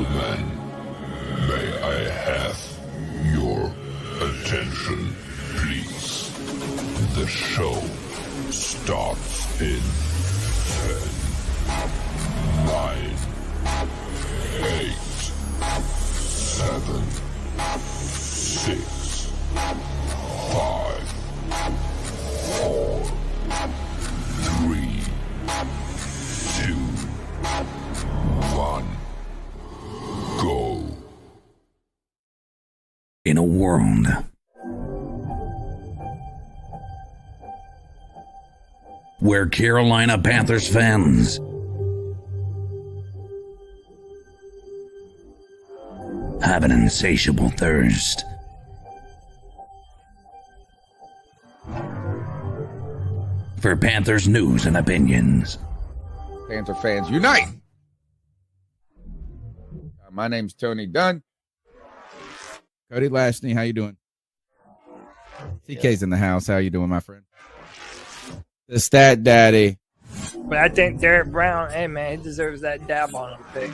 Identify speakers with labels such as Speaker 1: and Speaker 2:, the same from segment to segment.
Speaker 1: Gentlemen, may I have your attention, please? The show starts in 10, 9, 8, 7, 6, 5, 4, 3, 2, 1, go.
Speaker 2: In a world where Carolina Panthers fans have an insatiable thirst for Panthers news and opinions.
Speaker 3: Panther fans unite! My name's Tony Dunn. Cody Lashney, how you doing? TK's in the house. How you doing, my friend? The Stat Daddy.
Speaker 4: But I think Derek Brown, hey man, he deserves that dab on him pick.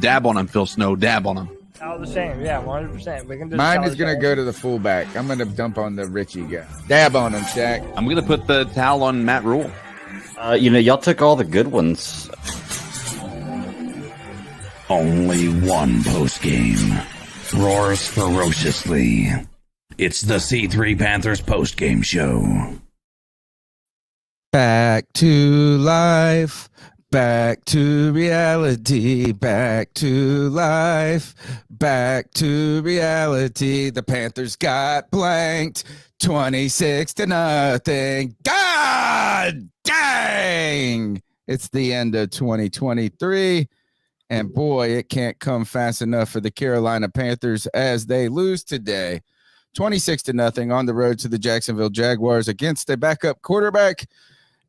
Speaker 5: Dab on him, Phil Snow. Dab on him.
Speaker 4: All the same, yeah, 100%. We can just
Speaker 3: Mine is going to go to the fullback. I'm going to dump on the Richie guy. Dab on him, Shaq.
Speaker 5: I'm going to put the towel on Matt Rule.
Speaker 6: Y'all took all the good ones.
Speaker 2: Only one postgame roars ferociously. It's the C3 Panthers postgame show.
Speaker 3: Back to life. Back to reality, back to life, back to reality. The Panthers got blanked 26-0. God dang! It's the end of 2023, and boy, it can't come fast enough for the Carolina Panthers as they lose today. 26-0 on the road to the Jacksonville Jaguars against a backup quarterback.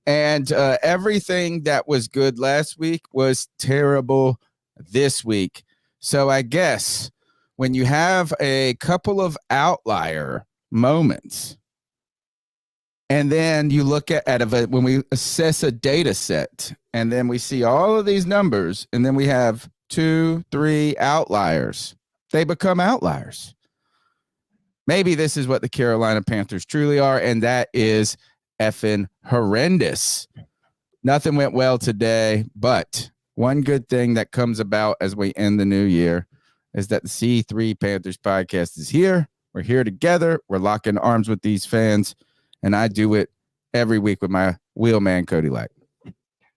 Speaker 3: And everything that was good last week was terrible this week. So I guess when you have a couple of outlier moments, and then you look at when we assess a data set, and then we see all of these numbers, and then we have 2, 3 outliers, they become outliers. Maybe this is what the Carolina Panthers truly are, and that is effing horrendous. Nothing went well today, but one good thing that comes about as we end the new year is that the C3 Panthers podcast is here. We're here together. We're locking arms with these fans, and I do it every week with my wheelman, Cody Lack.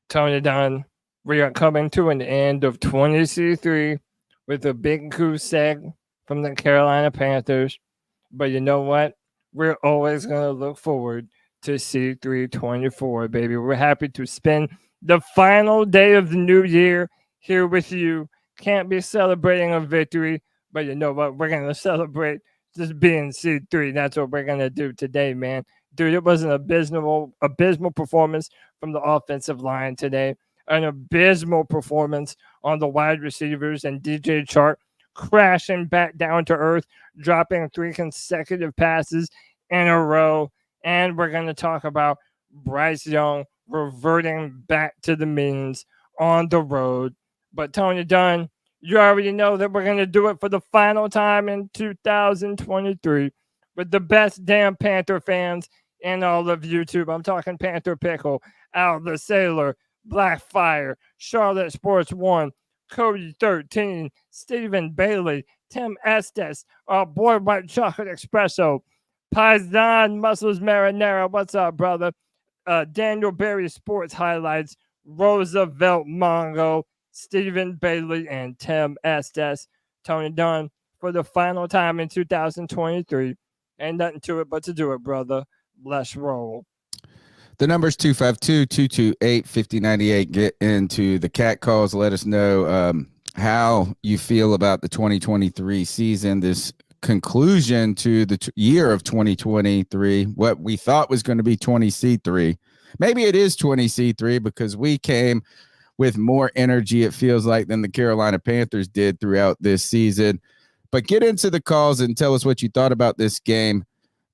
Speaker 4: Tony Dunn, we are coming to an end of 20C3 with a big crusade from the Carolina Panthers. But you know what? We're always going to look forward to C3 24, baby. We're happy to spend the final day of the new year here with you. Can't be celebrating a victory, but you know what? We're going to celebrate just being C3. That's what we're going to do today, man. Dude, it was an abysmal performance from the offensive line today. An abysmal performance on the wide receivers, and DJ Chark crashing back down to earth, dropping 3 consecutive passes in a row. And we're going to talk about Bryce Young reverting back to the means on the road. But Tony Dunn, you already know that we're going to do it for the final time in 2023 with the best damn Panther fans in all of YouTube. I'm talking Panther Pickle, Al the Sailor, Blackfire, Charlotte Sports 1, Cody 13, Stephen Bailey, Tim Estes, our boy White Chocolate Espresso, Paisan Muscles Marinara, what's up, brother? Daniel Berry Sports Highlights, Roosevelt Mongo, Stephen Bailey, and Tim Estes. Tony Dunn, for the final time in 2023. Ain't nothing to it but to do it, brother. Let's roll.
Speaker 3: The number's 252-228-5098. Get into the cat calls. Let us know how you feel about the 2023 season, this conclusion to the year of 2023, what we thought was going to be 20C3. Maybe it is 20C3 because we came with more energy, it feels like, than the Carolina Panthers did throughout this season. But get into the calls and tell us what you thought about this game.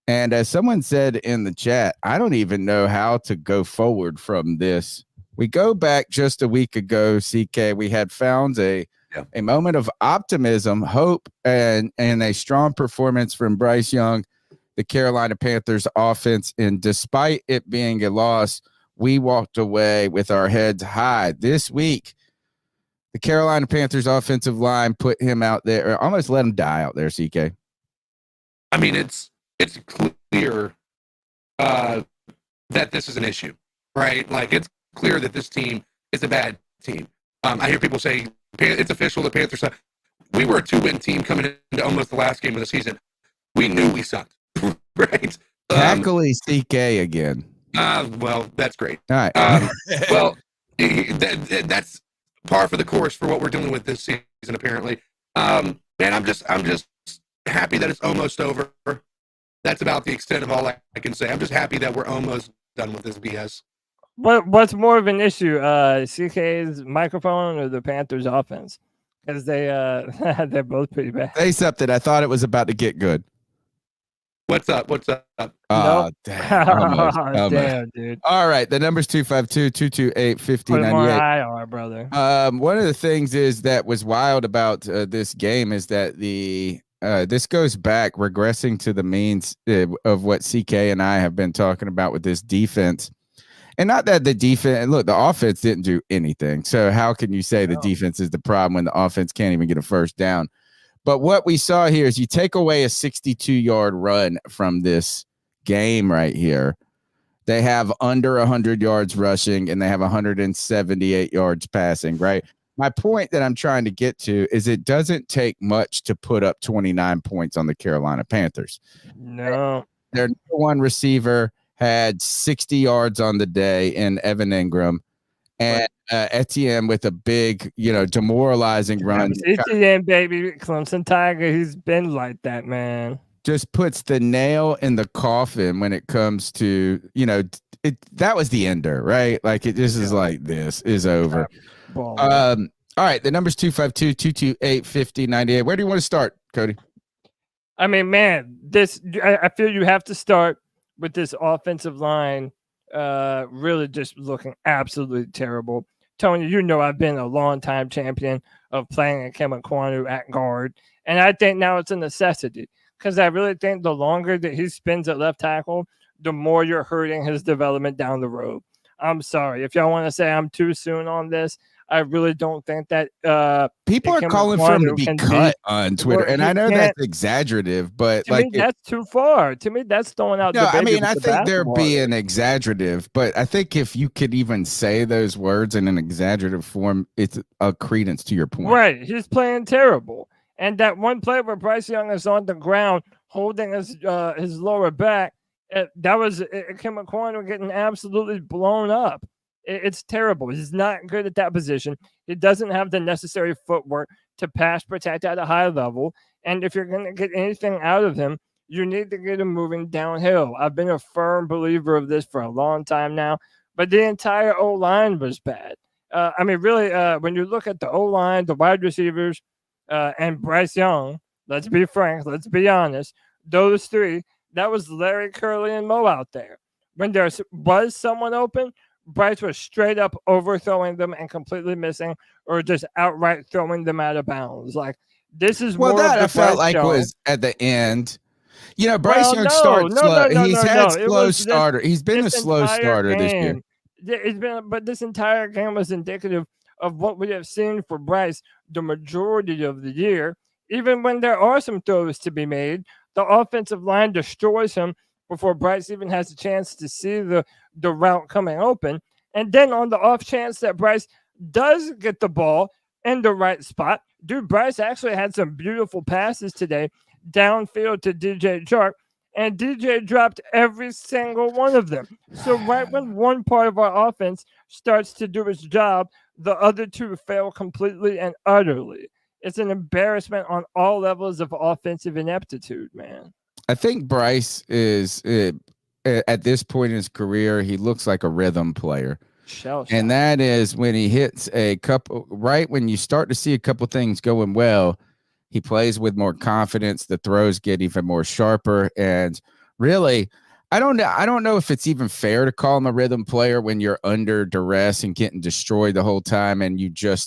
Speaker 3: And as someone said in the chat, I don't even know how to go forward from this. We go back just a week ago, CK. We had found a a moment of optimism, hope, and a strong performance from Bryce Young, the Carolina Panthers offense. And despite it being a loss, we walked away with our heads high. This week, the Carolina Panthers offensive line put him out there, or almost let him die out there, CK.
Speaker 7: I mean, it's clear that this is an issue, right? Like, it's clear that this team is a bad team. I hear people say it's official, the Panthers suck. We were a 2-win team coming into almost the last game of the season. We knew we sucked, right?
Speaker 3: Tackly CK again.
Speaker 7: Well, that's great.
Speaker 3: All right.
Speaker 7: Well, that's par for the course for what we're dealing with this season, apparently. Man, I'm just happy that it's almost over. That's about the extent of all I can say. I'm just happy that we're almost done with this BS.
Speaker 4: What's more of an issue, CK's microphone or the Panthers offense? Because they're both pretty bad.
Speaker 3: Say something. I thought it was about to get good.
Speaker 7: What's up?
Speaker 3: Oh, damn. Almost.
Speaker 4: Damn, dude.
Speaker 3: All right. The number's 252-228-5098.
Speaker 4: IR, brother.
Speaker 3: One of the things is that was wild about this game is that this goes back regressing to the means of what CK and I have been talking about with this defense. And not that the defense, look, the offense didn't do anything. So how can you say the defense is the problem when the offense can't even get a first down? But what we saw here is you take away a 62-yard run from this game right here. They have under 100 yards rushing, and they have 178 yards passing, right? My point that I'm trying to get to is it doesn't take much to put up 29 points on the Carolina Panthers.
Speaker 4: No.
Speaker 3: Their number one receiver had 60 yards on the day in Evan Ingram, and Etienne with a big, demoralizing run.
Speaker 4: Etienne, baby, Clemson Tiger. He's been like that, man.
Speaker 3: Just puts the nail in the coffin when it comes to, that was the ender, right? Like it just is like this is over. All right, the number's 252-228-5098. Where do you want to start, Cody?
Speaker 4: I mean, man, I feel you have to start with this offensive line really just looking absolutely terrible. Tony, I've been a long-time champion of playing Ikem Ekwonu at guard, and I think now it's a necessity because I really think the longer that he spins at left tackle, the more you're hurting his development down the road. I'm sorry. If y'all want to say I'm too soon on this, I really don't think that
Speaker 3: people are calling for him to be cut on Twitter, and I know that's exaggerative, but
Speaker 4: to me, that's too far. To me, that's throwing out.
Speaker 3: No, I mean, I think they're being exaggerative, but I think if you could even say those words in an exaggerative form, it's a credence to your point.
Speaker 4: Right, he's playing terrible, and that one play where Bryce Young is on the ground holding his lower back, that was Ikem Ekwonu getting absolutely blown up. It's terrible. He's not good at that position. He doesn't have the necessary footwork to pass protect at a high level. And if you're going to get anything out of him, you need to get him moving downhill. I've been a firm believer of this for a long time now, but the entire O-line was bad. Really, when you look at the O-line, the wide receivers, and Bryce Young, let's be frank, let's be honest, those three, that was Larry, Curly, and Mo out there. When there was someone open, Bryce was straight up overthrowing them and completely missing, or just outright throwing them out of bounds. Like this is more
Speaker 3: that
Speaker 4: of the
Speaker 3: I felt
Speaker 4: Bryce
Speaker 3: like
Speaker 4: show.
Speaker 3: Was at the end. Bryce Young starts slow. He's had slow starter. He's been a slow starter this year.
Speaker 4: But this entire game was indicative of what we have seen for Bryce the majority of the year. Even when there are some throws to be made, the offensive line destroys him before Bryce even has a chance to see the route coming open. And then on the off chance that Bryce does get the ball in the right spot, Bryce actually had some beautiful passes today downfield to DJ Chark, and DJ dropped every single one of them. So right when one part of our offense starts to do its job, the other two fail completely and utterly. It's an embarrassment on all levels of offensive ineptitude, man.
Speaker 3: I think Bryce is at this point in his career, he looks like a rhythm player. And that is when he hits a couple, right when you start to see a couple things going well, he plays with more confidence. The throws get even more sharper. And really, I don't know if it's even fair to call him a rhythm player when you're under duress and getting destroyed the whole time, and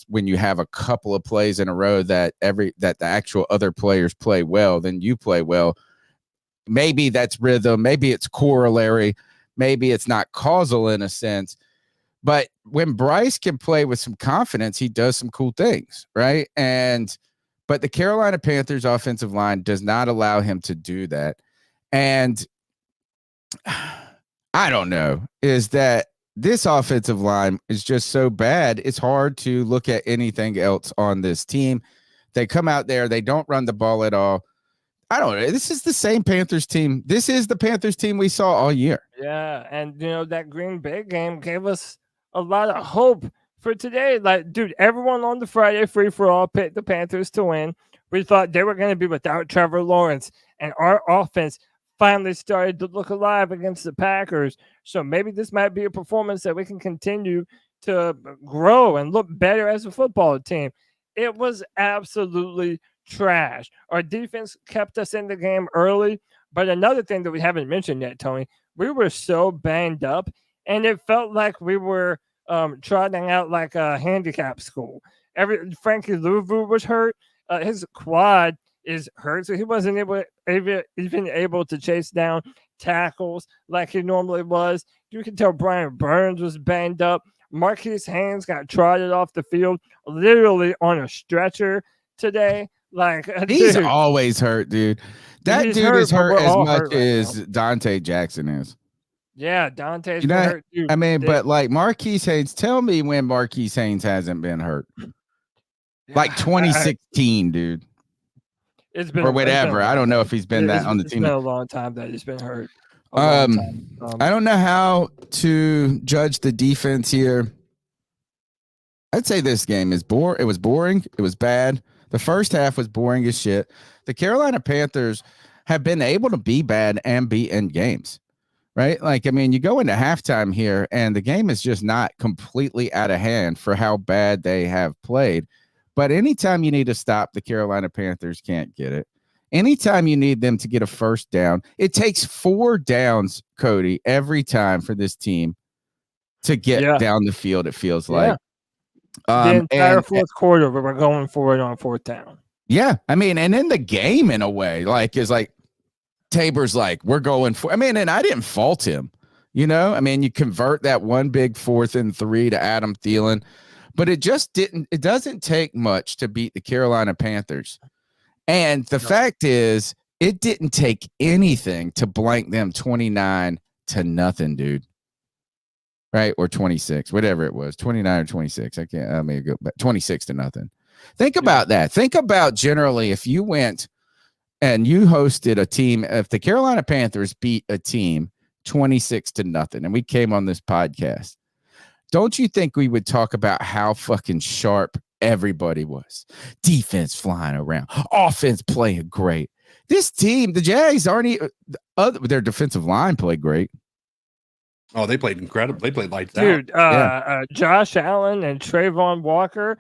Speaker 3: when you have a couple of plays in a row that the actual other players play well, then you play well. Maybe that's rhythm, maybe it's corollary, maybe it's not causal in a sense. But when Bryce can play with some confidence, he does some cool things, right? But the Carolina Panthers offensive line does not allow him to do that. And I don't know, is that this offensive line is just so bad. It's hard to look at anything else on this team. They come out there, they don't run the ball at all. I don't know. This is the same Panthers team. This is the Panthers team we saw all year.
Speaker 4: Yeah. And, that Green Bay game gave us a lot of hope for today. Like, dude, everyone on the Friday free-for-all picked the Panthers to win. We thought they were going to be without Trevor Lawrence, and our offense finally started to look alive against the Packers. So maybe this might be a performance that we can continue to grow and look better as a football team. It was absolutely trash. Our defense kept us in the game early. But another thing that we haven't mentioned yet, Tony, we were so banged up, and it felt like we were trotting out like a handicap school. Frankie Louvu was hurt. His quad is hurt, so he wasn't even able to chase down tackles like he normally was. You can tell Brian Burns was banged up. Marquise Haynes got trotted off the field literally on a stretcher today. Like,
Speaker 3: he's always hurt, dude. That dude is hurt as much as Dante Jackson is.
Speaker 4: Yeah, Dante's hurt too.
Speaker 3: I mean, but like Marquise Haynes, tell me when Marquise Haynes hasn't been hurt. Like 2016, dude.
Speaker 4: It's been
Speaker 3: or whatever. I don't know if he's been on the team.
Speaker 4: It's been a long time that he's been hurt.
Speaker 3: I don't know how to judge the defense here. I'd say this game is boring. It was boring. It was bad. The first half was boring as shit. The Carolina Panthers have been able to be bad and be in games, right? Like, I mean, you go into halftime here and the game is just not completely out of hand for how bad they have played. But anytime you need to stop, the Carolina Panthers can't get it. Anytime you need them to get a first down, it takes 4 downs, Cody, every time for this team to get down the field, it feels like.
Speaker 4: The entire fourth quarter, we were going for it on 4th down.
Speaker 3: Yeah. I mean, and in the game, in a way, is like Tabor's like, we're going for, I mean, and I didn't fault him, I mean, you convert that one big 4th and 3 to Adam Thielen. But it doesn't take much to beat the Carolina Panthers. And the fact is, it didn't take anything to blank them 29-0, dude. Right? Or 26, whatever it was, 29 or 26. I may go back 26-0. Think about that. Think about generally if you went and you hosted a team, if the Carolina Panthers beat a team 26-0, and we came on this podcast. Don't you think we would talk about how fucking sharp everybody was? Defense flying around, offense playing great. This team, the Jags, their defensive line played great.
Speaker 7: Oh, they played incredible. They played lights
Speaker 4: out. Dude, Josh Allen and Trayvon Walker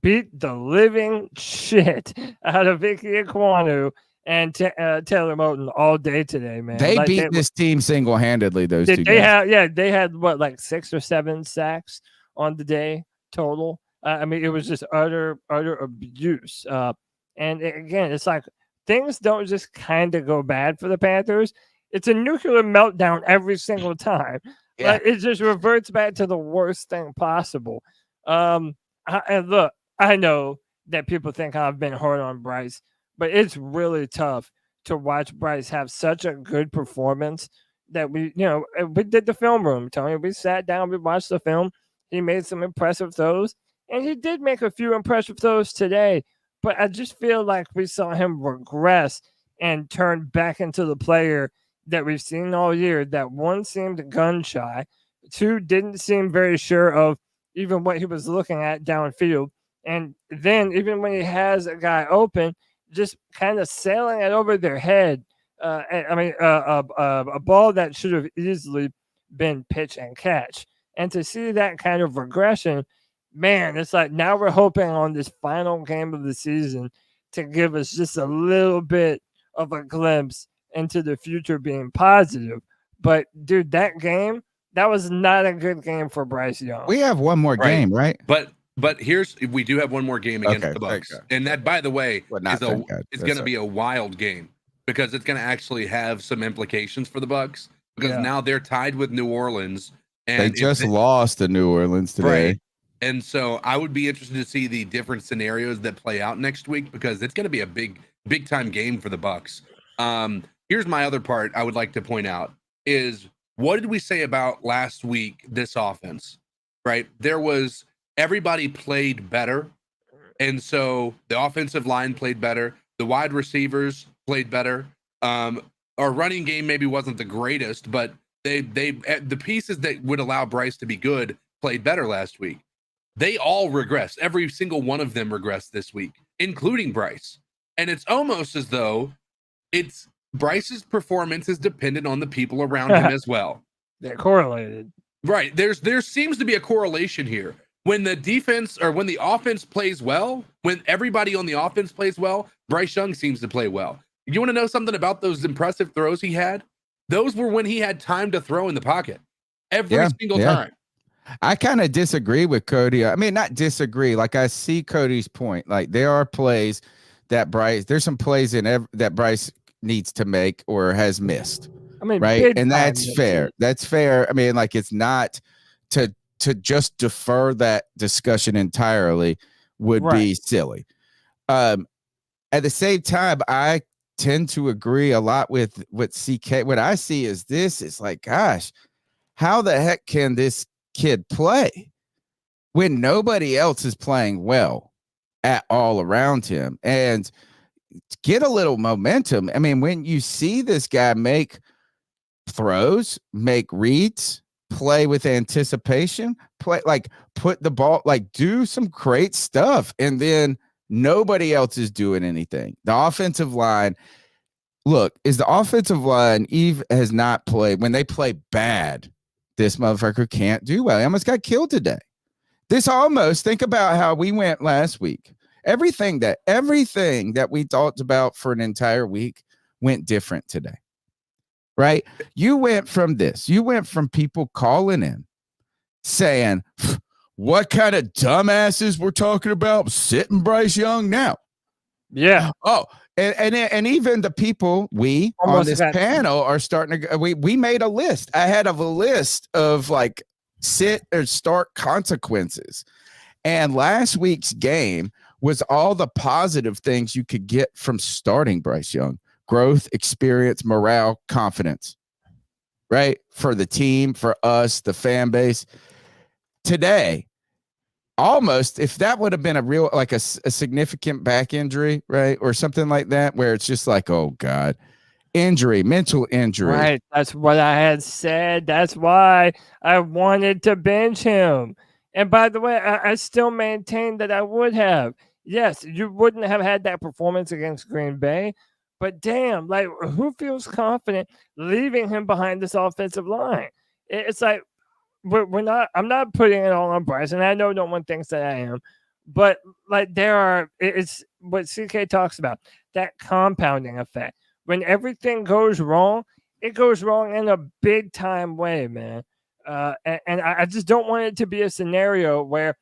Speaker 4: beat the living shit out of Vicky Ekwonu and Taylor Moton all day today, man.
Speaker 3: They beat this team single-handedly, those two
Speaker 4: guys. They had what, like 6 or 7 sacks on the day total. I mean, it was just utter abuse. And again, it's like things don't just kind of go bad for the Panthers. It's a nuclear meltdown every single time. Yeah. Like, it just reverts back to the worst thing possible. And look, I know that people think I've been hard on Bryce, but it's really tough to watch Bryce have such a good performance that we did the film room, Tony. We sat down, we watched the film. He made some impressive throws, and he did make a few impressive throws today. But I just feel like we saw him regress and turn back into the player that we've seen all year. That 1 seemed gun shy, 2 didn't seem very sure of even what he was looking at downfield. And then even when he has a guy open, just kind of sailing it over their head. A ball that should have easily been pitch and catch. And to see that kind of regression, man, it's like now we're hoping on this final game of the season to give us just a little bit of a glimpse into the future being positive. But dude, that was not a good game for Bryce Young.
Speaker 3: We have one more
Speaker 7: Right.
Speaker 3: game, right?
Speaker 7: But we do have one more game against
Speaker 3: Okay,
Speaker 7: the
Speaker 3: thank
Speaker 7: Bucs,
Speaker 3: God.
Speaker 7: and that, by the way,
Speaker 3: Well, not thank God.
Speaker 7: it's
Speaker 3: That's
Speaker 7: going to
Speaker 3: all
Speaker 7: be a wild game because it's going to actually have some implications for the Bucs because
Speaker 4: Yeah.
Speaker 7: now they're tied with New Orleans, and
Speaker 3: They
Speaker 7: if
Speaker 3: just lost to New Orleans today.
Speaker 7: Right. And so I would be interested to see the different scenarios that play out next week because it's going to be a big time game for the Bucs. Here's my other part I would like to point out is what did we say about last week, this offense, right? Everybody played better. And so the offensive line played better. The wide receivers played better. Our running game maybe wasn't the greatest, but the pieces that would allow Bryce to be good played better last week. They all regressed. Every single one of them regressed this week, including Bryce. And it's almost as though Bryce's performance is dependent on the people around him as well.
Speaker 4: They're correlated.
Speaker 7: Right. There seems to be a correlation here. When the defense or when the offense plays well, when everybody on the offense plays well, Bryce Young seems to play well. You want to know something about those impressive throws he had? Those were when he had time to throw in the pocket every single time.
Speaker 3: I kind of disagree with Cody. I mean, not disagree. Like I see Cody's point. Like there are plays that there's some plays that Bryce needs to make or has missed.
Speaker 4: I mean,
Speaker 3: right. And that's fair. That's fair. I mean, like it's not to just defer that discussion entirely would be silly. At the same time, I tend to agree a lot with what CK. What I see is it's like, gosh, how the heck can this kid play when nobody else is playing well at all around him and get a little momentum? I mean, when you see this guy make throws, make reads, play with anticipation, put the ball, do some great stuff, and then nobody else is doing anything. The offensive line, Eve has not played. When they play bad, this motherfucker can't do well. He almost got killed today. Think about how we went last week. Everything that we talked about for an entire week went different today. Right? You went from people calling in saying, what kind of dumbasses we're talking about sitting Bryce Young now?
Speaker 4: Yeah.
Speaker 3: Oh, and even the people on this panel are starting to we made a list. I had a list of like sit or start consequences. And last week's game was all the positive things you could get from starting Bryce Young. Growth, experience, morale, confidence, right? For the team, for us, the fan base. Today, almost, if that would have been a significant back injury, right? Or something like that, where it's just like, oh God, injury, mental injury.
Speaker 4: Right. That's what I had said. That's why I wanted to bench him. And by the way, I still maintain that I would have. Yes, you wouldn't have had that performance against Green Bay. But damn, who feels confident leaving him behind this offensive line? It's like I'm not putting it all on Bryce, and I know no one thinks that I am, but it's what CK talks about, that compounding effect. When everything goes wrong, it goes wrong in a big time way, man. And I just don't want it to be a scenario where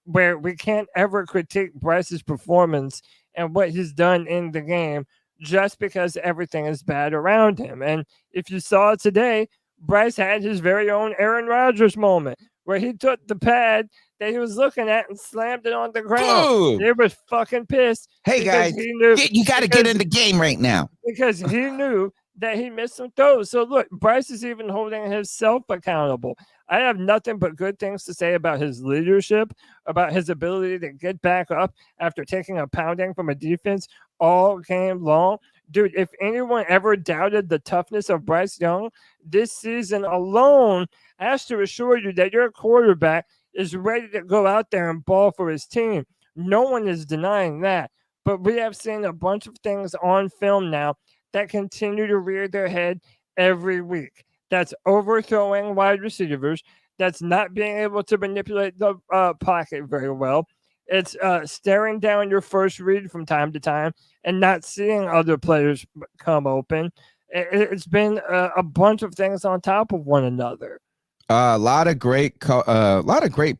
Speaker 4: we can't ever critique Bryce's performance and what he's done in the game just because everything is bad around him. And if you saw it today, Bryce had his very own Aaron Rodgers moment where he took the pad that he was looking at and slammed it on the ground.
Speaker 3: Boom.
Speaker 4: He was fucking pissed.
Speaker 3: Hey guys, you got to get in the game right now.
Speaker 4: Because he knew that he missed some throws. So look, Bryce is even holding himself accountable. I have nothing but good things to say about his leadership, about his ability to get back up after taking a pounding from a defense all game long. Dude, if anyone ever doubted the toughness of Bryce Young this season alone, I have to assure you that your quarterback is ready to go out there and ball for his team. No one is denying that. But we have seen a bunch of things on film now that continue to rear their head every week. That's overthrowing wide receivers. That's not being able to manipulate the pocket very well. It's staring down your first read from time to time and not seeing other players come open. It's been a bunch of things on top of one another.
Speaker 3: A lot of great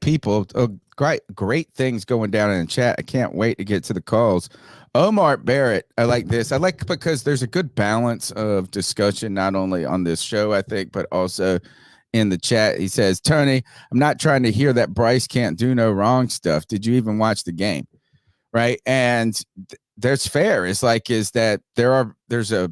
Speaker 3: people. Great things going down in the chat. I can't wait to get to the calls. Omar Barrett, I like this. I like because there's a good balance of discussion, not only on this show, I think, but also in the chat. He says, Tony, I'm not trying to hear that Bryce can't do no wrong stuff. Did you even watch the game? Right. And there's fair. It's like, is that there's a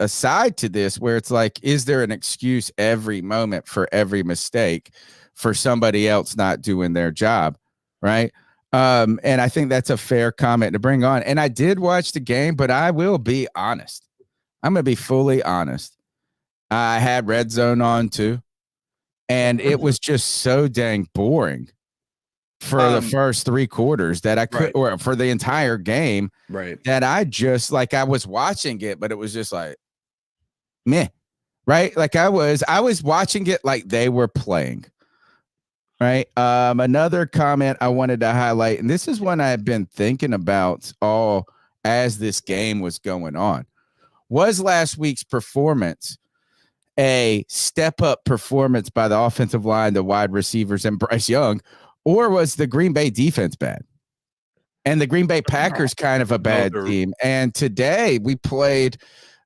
Speaker 3: side to this where it's like, is there an excuse every moment for every mistake for somebody else not doing their job? Right. And I think that's a fair comment to bring on. And I did watch the game, but I will be honest. I'm going to be fully honest. I had Red Zone on too. And it was just so dang boring for the first 3 quarters that I could, or for the entire game, that I just like, I was watching it, but it was just like, meh, right? Like I was watching it like they were playing, right? Another comment I wanted to highlight, and this is one I've been thinking about all as this game was going on, was last week's performance a step-up performance by the offensive line, the wide receivers, and Bryce Young, or was the Green Bay defense bad? And the Green Bay Packers kind of a bad team. And today we played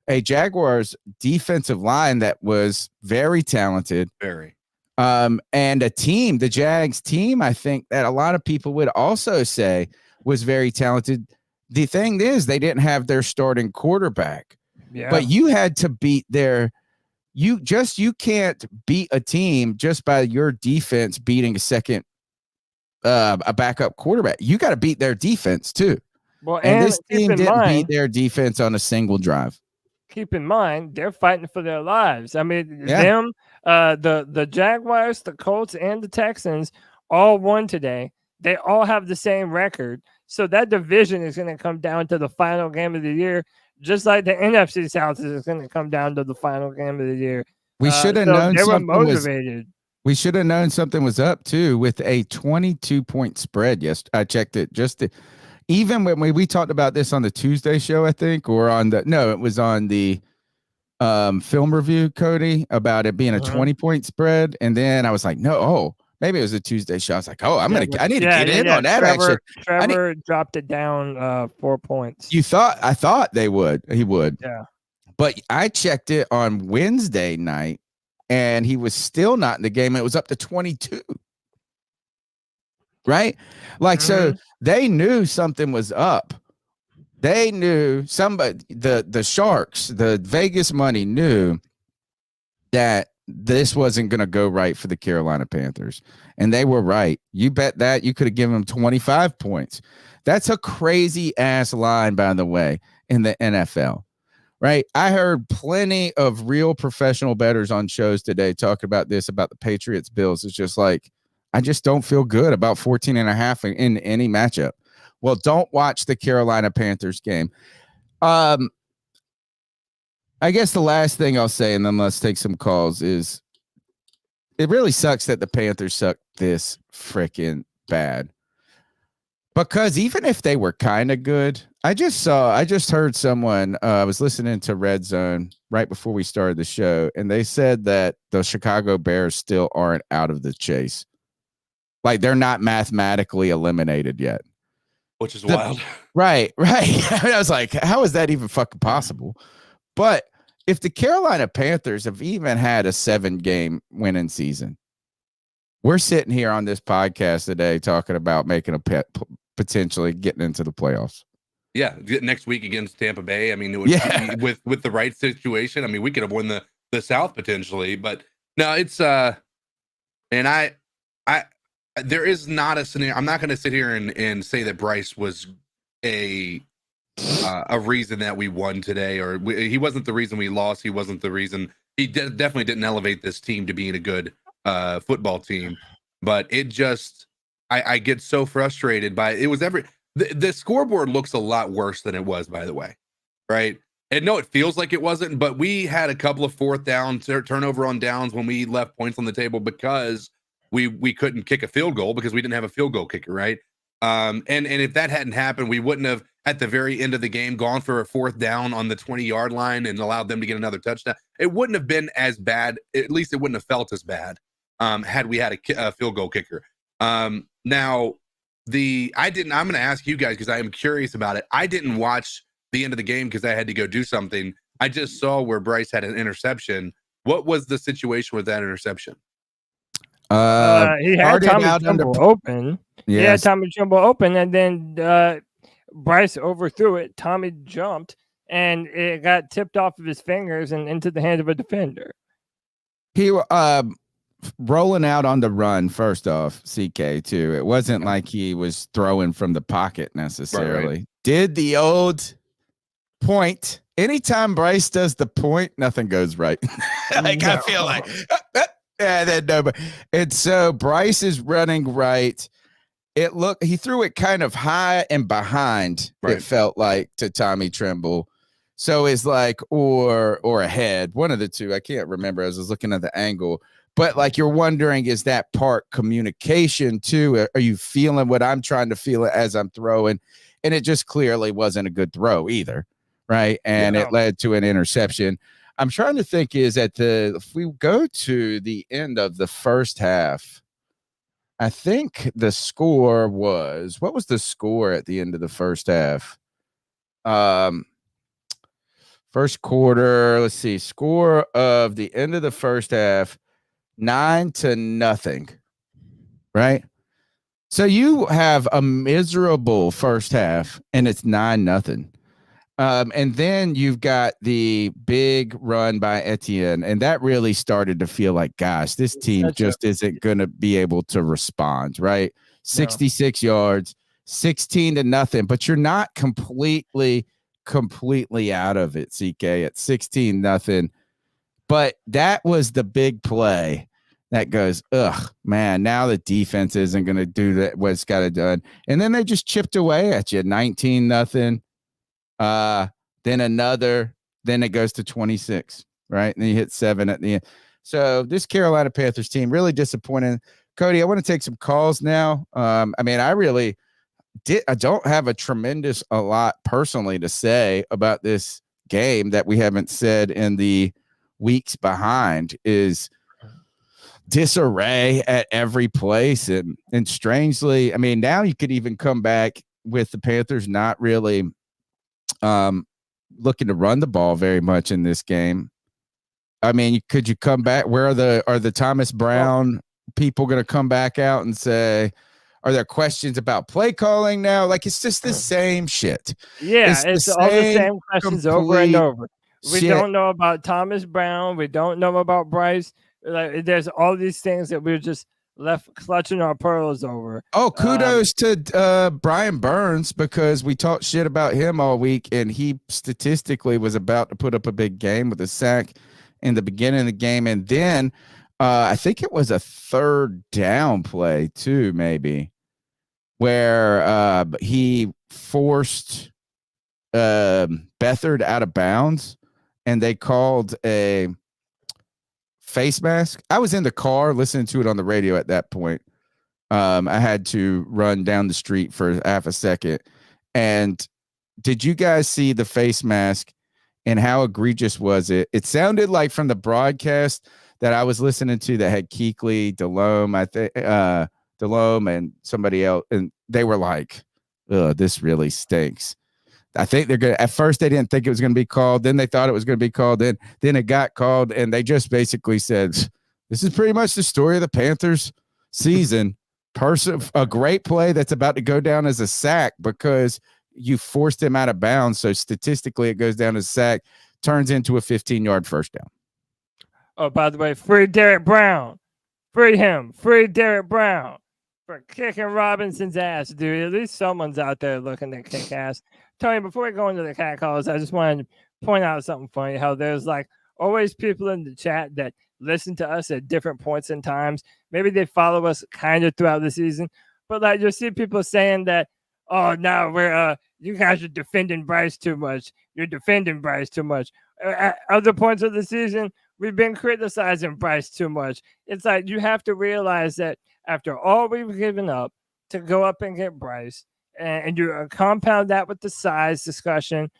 Speaker 3: a Jaguars defensive line that was very talented.
Speaker 7: Very.
Speaker 3: And a team, the Jags team, I think that a lot of people would also say was very talented. The thing is, they didn't have their starting quarterback. Yeah. But you had to beat you can't beat a team just by your defense beating a backup quarterback. You got to beat their defense too. Well, and this team didn't beat their defense on a single drive.
Speaker 4: Keep in mind, they're fighting for their lives. I mean, the Jaguars, the Colts, and the Texans all won today. They all have the same record. So that division is going to come down to the final game of the year, just like the NFC South is going to come down to the final game of the year.
Speaker 3: We should have known they were motivated. We should have known something was up too with a 22-point spread. Yes, I checked it even when we talked about this on the Tuesday show, I think, or it was on the film review, Cody, about it being a 20-point spread. And then I was like, maybe it was a Tuesday show. I was like, I need to get in on that action.
Speaker 4: Trevor dropped it down 4 points.
Speaker 3: I thought he would.
Speaker 4: Yeah.
Speaker 3: But I checked it on Wednesday night and he was still not in the game. It was up to 22. Right? Like, so they knew something was up. They knew the Sharks, the Vegas money knew that this wasn't going to go right for the Carolina Panthers. And they were right. You bet that you could have given them 25 points. That's a crazy ass line, by the way, in the NFL. Right. I heard plenty of real professional bettors on shows today talking about this, about the Patriots Bills. It's just like, I just don't feel good about 14.5 in any matchup. Well, don't watch the Carolina Panthers game. I guess the last thing I'll say, and then let's take some calls, is it really sucks that the Panthers suck this freaking bad. Because even if they were kind of good, I just heard someone, I was listening to Red Zone right before we started the show, and they said that the Chicago Bears still aren't out of the chase. Like, they're not mathematically eliminated yet.
Speaker 7: Which is wild.
Speaker 3: Right. I was like, how is that even fucking possible? But if the Carolina Panthers have even had a 7-game winning season, we're sitting here on this podcast today talking about making potentially getting into the playoffs.
Speaker 7: Yeah, next week against Tampa Bay. I mean, it would be with the right situation. I mean, we could have won the South potentially, but no, it's and there is not a scenario. I'm not going to sit here and say that Bryce was a reason that we won today, or he wasn't the reason we lost. He wasn't the reason. He definitely didn't elevate this team to being a good football team. But it just, I get so frustrated by it. Was the scoreboard looks a lot worse than it was, by the way, right? And no, it feels like it wasn't, but we had a couple of fourth down turnover on downs when we left points on the table because we couldn't kick a field goal because we didn't have a field goal kicker, right? And if that hadn't happened, we wouldn't have at the very end of the game gone for a 4th down on the 20-yard line and allowed them to get another touchdown. It wouldn't have been as bad. At least it wouldn't have felt as bad had we had a field goal kicker. Now I'm going to ask you guys because I am curious about it. I didn't watch the end of the game because I had to go do something. I just saw where Bryce had an interception. What was the situation with that interception?
Speaker 4: He had Tommy Tremble open. Yes. He had Tommy Tremble open, and then Bryce overthrew it. Tommy jumped, and it got tipped off of his fingers and into the hand of a defender.
Speaker 3: He rolling out on the run, first off, CK, too. It wasn't like he was throwing from the pocket necessarily. Right. Did the old point. Anytime Bryce does the point, nothing goes right. Like, no. I feel like and so Bryce is running right. He threw it kind of high and behind, right. It felt like, to Tommy Tremble. So it's like, or ahead, one of the two. I can't remember as I was looking at the angle. But like, you're wondering, is that part communication too? Are you feeling what I'm trying to feel as I'm throwing? And it just clearly wasn't a good throw either. Right. And it led to an interception. I'm trying to think if we go to the end of the first half, I think the score was, what was the score at the end of the first half? First quarter, let's see, score of the end of the first half, 9-0. Right. So you have a miserable first half and it's 9-0. And then you've got the big run by Etienne, and that really started to feel like, gosh, this team just isn't going to be able to respond, right? 66 yards, 16-0, but you're not completely out of it, CK, at 16-0. But that was the big play that goes, ugh, man, now the defense isn't going to do that, what it's got to do. And then they just chipped away at you, 19-0. Then it goes to 26, right? And then you hit 7 at the end. So this Carolina Panthers team, really disappointing. Cody, I want to take some calls now. I don't have a lot personally to say about this game that we haven't said in the weeks behind. Is disarray at every place. And strangely, I mean, now you could even come back with the Panthers not really looking to run the ball very much in this game. I mean, could you come back? Where are the Thomas Brown people going to come back out and say, are there questions about play calling now? Like, it's just the same shit.
Speaker 4: Yeah, it's all the same questions over and over. We don't know about Thomas Brown. We don't know about Bryce. Like, there's all these things that we're just left clutching our pearls over.
Speaker 3: Oh, kudos to Brian Burns, because we talked shit about him all week, and he statistically was about to put up a big game with a sack in the beginning of the game. And then I think it was a 3rd down play too, maybe, where he forced Beathard out of bounds, and they called a face mask. I was in the car listening to it on the radio at that point. I had to run down the street for half a second. And did you guys see the face mask and how egregious was it? It sounded like from the broadcast that I was listening to that had Kuechly, Delhomme and somebody else, and they were like, "Ugh, this really stinks." I think they're good. At first, they didn't think it was going to be called. Then they thought it was going to be called. Then it got called, and they just basically said, "This is pretty much the story of the Panthers season." A great play that's about to go down as a sack because you forced him out of bounds. So statistically, it goes down as a sack, turns into a 15-yard first down.
Speaker 4: Oh, by the way, free Derek Brown. Free him. Free Derek Brown for kicking Robinson's ass, dude. At least someone's out there looking to kick ass. Tony, before we go into the cat calls, I just wanted to point out something funny, how there's like always people in the chat that listen to us at different points in times. Maybe they follow us kind of throughout the season, but like you'll see people saying that, oh, now we're you guys are defending Bryce too much. You're defending Bryce too much. At other points of the season, we've been criticizing Bryce too much. It's like you have to realize that after all we've given up, to go up and get Bryce, and you compound that with the size discussion.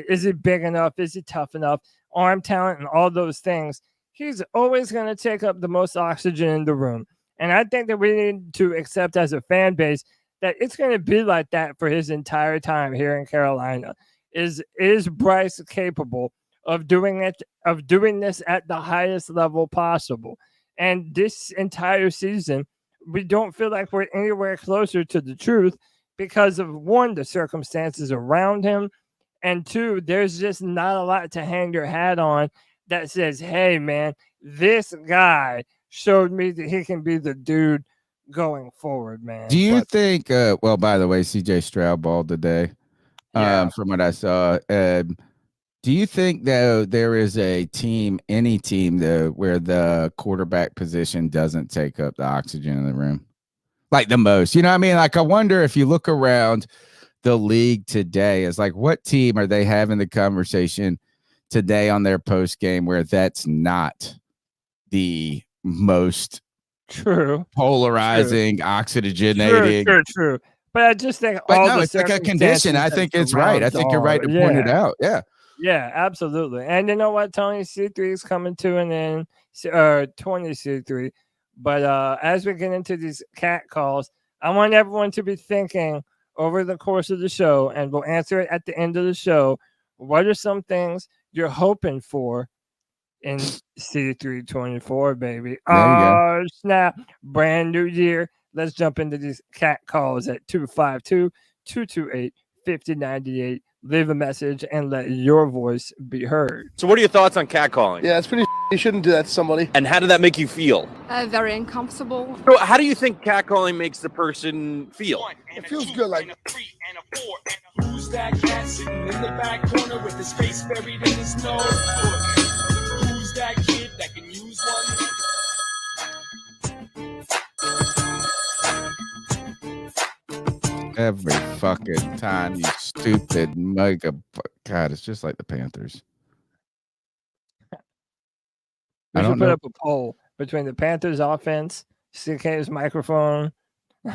Speaker 4: Is he big enough? Is he tough enough? Arm talent and all those things. He's always going to take up the most oxygen in the room. And I think that we need to accept as a fan base that it's going to be like that for his entire time here in Carolina. Is Bryce capable of doing this at the highest level possible? And this entire season, we don't feel like we're anywhere closer to the truth because of, one, the circumstances around him, and two, there's just not a lot to hang your hat on that says, hey, man, this guy showed me that he can be the dude going forward, man.
Speaker 3: Do you think, well, by the way, CJ Stroud balled today, from what I saw. Do you think, though, there is any team, though, where the quarterback position doesn't take up the oxygen in the room? Like the most, you know what I mean? Like, I wonder if you look around the league today, is like, what team are they having the conversation today on their post game where that's not the most polarizing, oxygenating?
Speaker 4: True. But I just think
Speaker 3: it's like a condition. I think it's right. I think you're right to point it out. Yeah.
Speaker 4: Yeah, absolutely. And you know what, Tony? C3 is coming to an end, 20 C3. But as we get into these cat calls, I want everyone to be thinking over the course of the show, and we'll answer it at the end of the show. What are some things you're hoping for in C324, baby? Oh, snap. Brand new year. Let's jump into these cat calls at 252-228-5098. Leave a message and let your voice be heard.
Speaker 8: So what are your thoughts on catcalling?
Speaker 9: Yeah, it's pretty. You shouldn't do that to somebody.
Speaker 8: And how did that make you feel?
Speaker 10: Very uncomfortable.
Speaker 8: So how do you think catcalling makes the person feel?
Speaker 9: It feels good, like.
Speaker 11: Who's that cat sitting in the back corner with his face buried in his nose? Who's that kid that can use one?
Speaker 3: Every fucking time, you stupid mega. God, it's just like the Panthers.
Speaker 4: We should put up a poll between the Panthers offense, CK's microphone,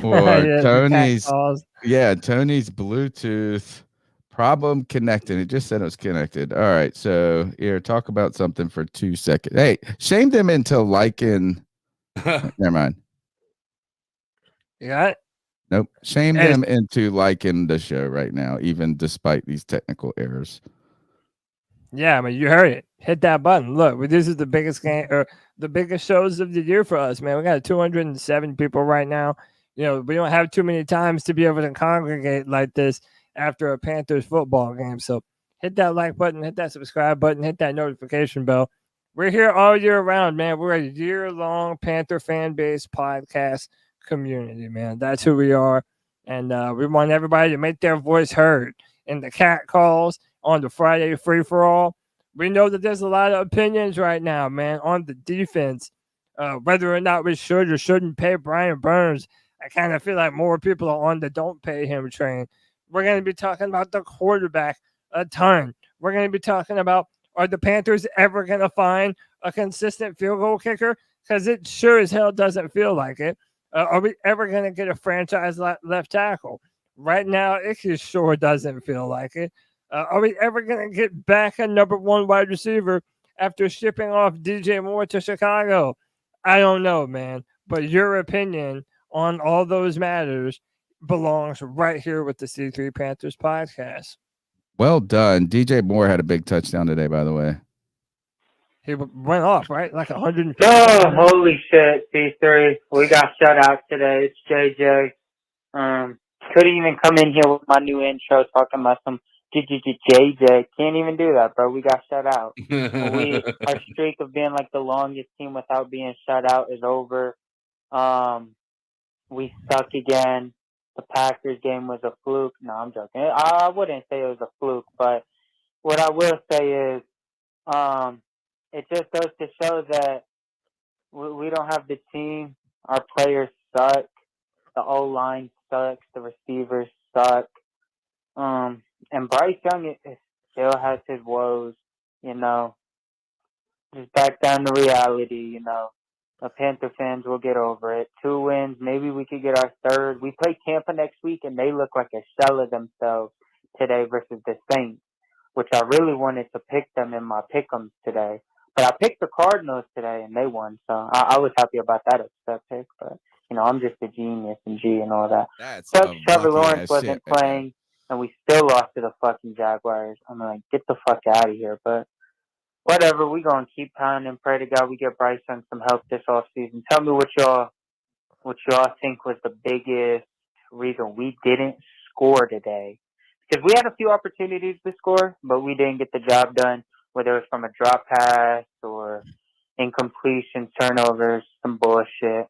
Speaker 3: or Tony's. Tony's Bluetooth problem connecting. It just said it was connected. All right, so here, talk about something for 2 seconds. Hey, shame them into liking. Never mind.
Speaker 4: You got it?
Speaker 3: Nope. Shame them into liking the show right now, even despite these technical errors.
Speaker 4: Yeah, I mean, you heard it. Hit that button. Look, this is the biggest game, or the biggest shows of the year for us, man. We got 207 people right now. You know, we don't have too many times to be able to congregate like this after a Panthers football game. So hit that like button, hit that subscribe button, hit that notification bell. We're here all year round, man. We're a year-long Panther fan base podcast community, man. That's who we are. And we want everybody to make their voice heard in the cat calls on the Friday free-for-all. We know that there's a lot of opinions right now, man, on the defense, whether or not we should or shouldn't pay Brian Burns. I kind of feel like more people are on the don't pay him train. We're going to be talking about the quarterback a ton. We're going to be talking about, are the Panthers ever going to find a consistent field goal kicker? Because it sure as hell doesn't feel like it. Are we ever going to get a franchise left tackle? Right now, it sure doesn't feel like it. Are we ever going to get back a number one wide receiver after shipping off DJ Moore to Chicago? I don't know, man. But your opinion on all those matters belongs right here with the C3 Panthers podcast.
Speaker 3: Well done. DJ Moore had a big touchdown today, by the way.
Speaker 4: He went off, right? Like 150.
Speaker 12: Oh, holy shit, C3. We got shut out today. It's JJ. Couldn't even come in here with my new intro talking about some JJ. Can't even do that, bro. We got shut out. Our streak of being like the longest team without being shut out is over. We suck again. The Packers game was a fluke. No, I'm joking. I wouldn't say it was a fluke, but what I will say is, it just goes to show that we don't have the team. Our players suck. The O-line sucks. The receivers suck. And Bryce Young still has his woes, you know. Just back down to reality, you know. The Panther fans will get over it. 2 wins, maybe we could get our third. We play Tampa next week, and they look like a shell of themselves today versus the Saints, which I really wanted to pick them in my pick'ems today. But I picked the Cardinals today, and they won, so I was happy about that upset pick. But, I'm just a genius and G and all that.
Speaker 3: That's
Speaker 12: Trevor Lawrence
Speaker 3: shit,
Speaker 12: wasn't
Speaker 3: man.
Speaker 12: playing, and we still lost to the fucking Jaguars. I'm like, get the fuck out of here. But whatever, we gonna keep pounding and pray to God we get Bryce Young some help this offseason. Tell me what y'all think was the biggest reason we didn't score today. Because we had a few opportunities to score, but we didn't get the job done, whether it's from a drop pass or incompletion, turnovers, some bullshit.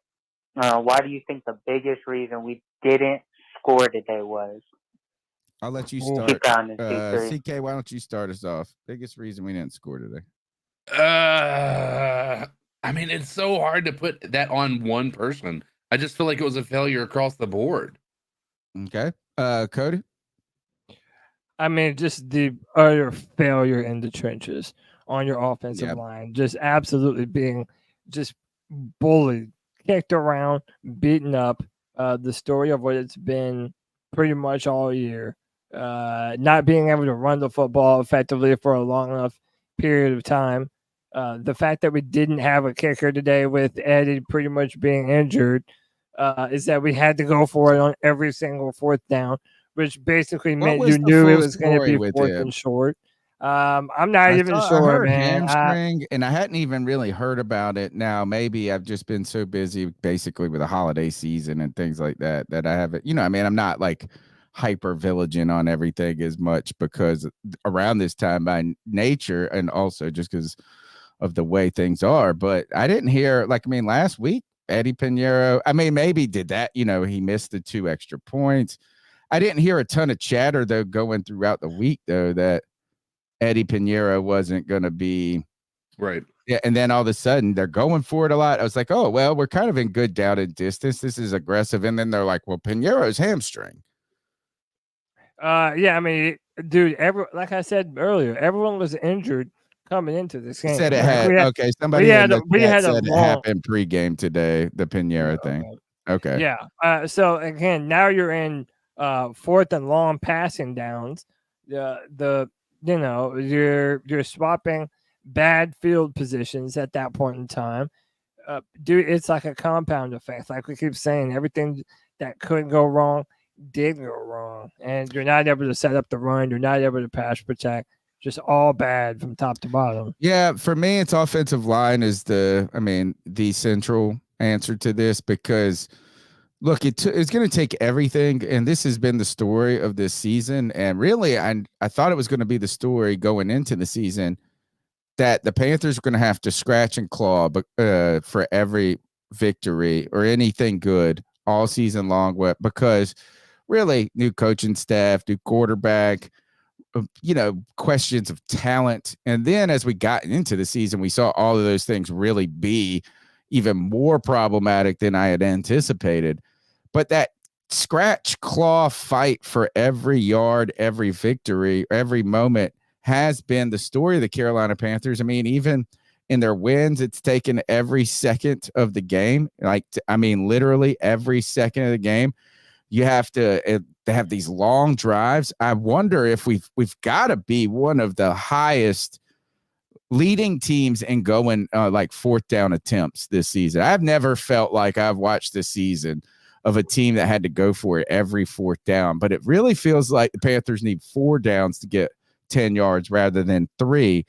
Speaker 12: Why do you think the biggest reason we didn't score today was?
Speaker 3: I'll let you
Speaker 12: Keep
Speaker 3: start.
Speaker 12: pounding, C3.
Speaker 3: CK, why don't you start us off? Biggest reason we didn't score today.
Speaker 7: I mean, it's so hard to put that on one person. I just feel like it was a failure across the board.
Speaker 3: Okay. Cody?
Speaker 4: I mean, just the utter failure in the trenches on your offensive line. Just absolutely being just bullied, kicked around, beaten up. The story of what it's been pretty much all year. Not being able to run the football effectively for a long enough period of time. The fact that we didn't have a kicker today with Eddie pretty much being injured is that we had to go for it on every single 4th down, which basically meant you knew it was going to be 4th and short. I'm not even sure,
Speaker 3: I heard
Speaker 4: man.
Speaker 3: Hamstring, and I hadn't even really heard about it. Now, maybe I've just been so busy basically with the holiday season and things like that I haven't, I'm not like hyper vigilant on everything as much because around this time by nature and also just because of the way things are. But I didn't hear, last week, Eddie Pinheiro, maybe did that, he missed the 2 extra points. I didn't hear a ton of chatter, though, going throughout the week, though, that Eddie Pinheiro wasn't going to be
Speaker 7: right.
Speaker 3: Yeah, and then all of a sudden they're going for it a lot. I was like, oh, well, we're kind of in good down and distance. This is aggressive. And then they're like, well, Pinheiro's hamstring.
Speaker 4: Yeah, I mean, dude, like I said earlier, everyone was injured coming into this game.
Speaker 3: Said it had somebody
Speaker 4: had
Speaker 3: said
Speaker 4: a
Speaker 3: it happened pregame today, the Pinheiro thing. Okay.
Speaker 4: Yeah. So again, now you're in 4th and long passing downs. You're swapping bad field positions at that point in time. Dude, it's like a compound effect. Like we keep saying, everything that could go wrong did go wrong, and you're not able to set up the run. You're not able to pass protect. Just all bad from top to bottom.
Speaker 3: Yeah, for me, it's offensive line is the central answer to this because, look, it's going to take everything, and this has been the story of this season. And really, I thought it was going to be the story going into the season that the Panthers are going to have to scratch and claw for every victory or anything good all season long, because really new coaching staff, new quarterback, questions of talent. And then as we got into the season, we saw all of those things really be even more problematic than I had anticipated. But that scratch claw fight for every yard, every victory, every moment has been the story of the Carolina Panthers. I mean, even in their wins, it's taken every second of the game. Literally every second of the game. You have to have these long drives. I wonder if we've got to be one of the highest leading teams in going 4th down attempts this season. I've never felt like I've watched this season of a team that had to go for it every 4th down, but it really feels like the Panthers need 4 downs to get 10 yards rather than 3.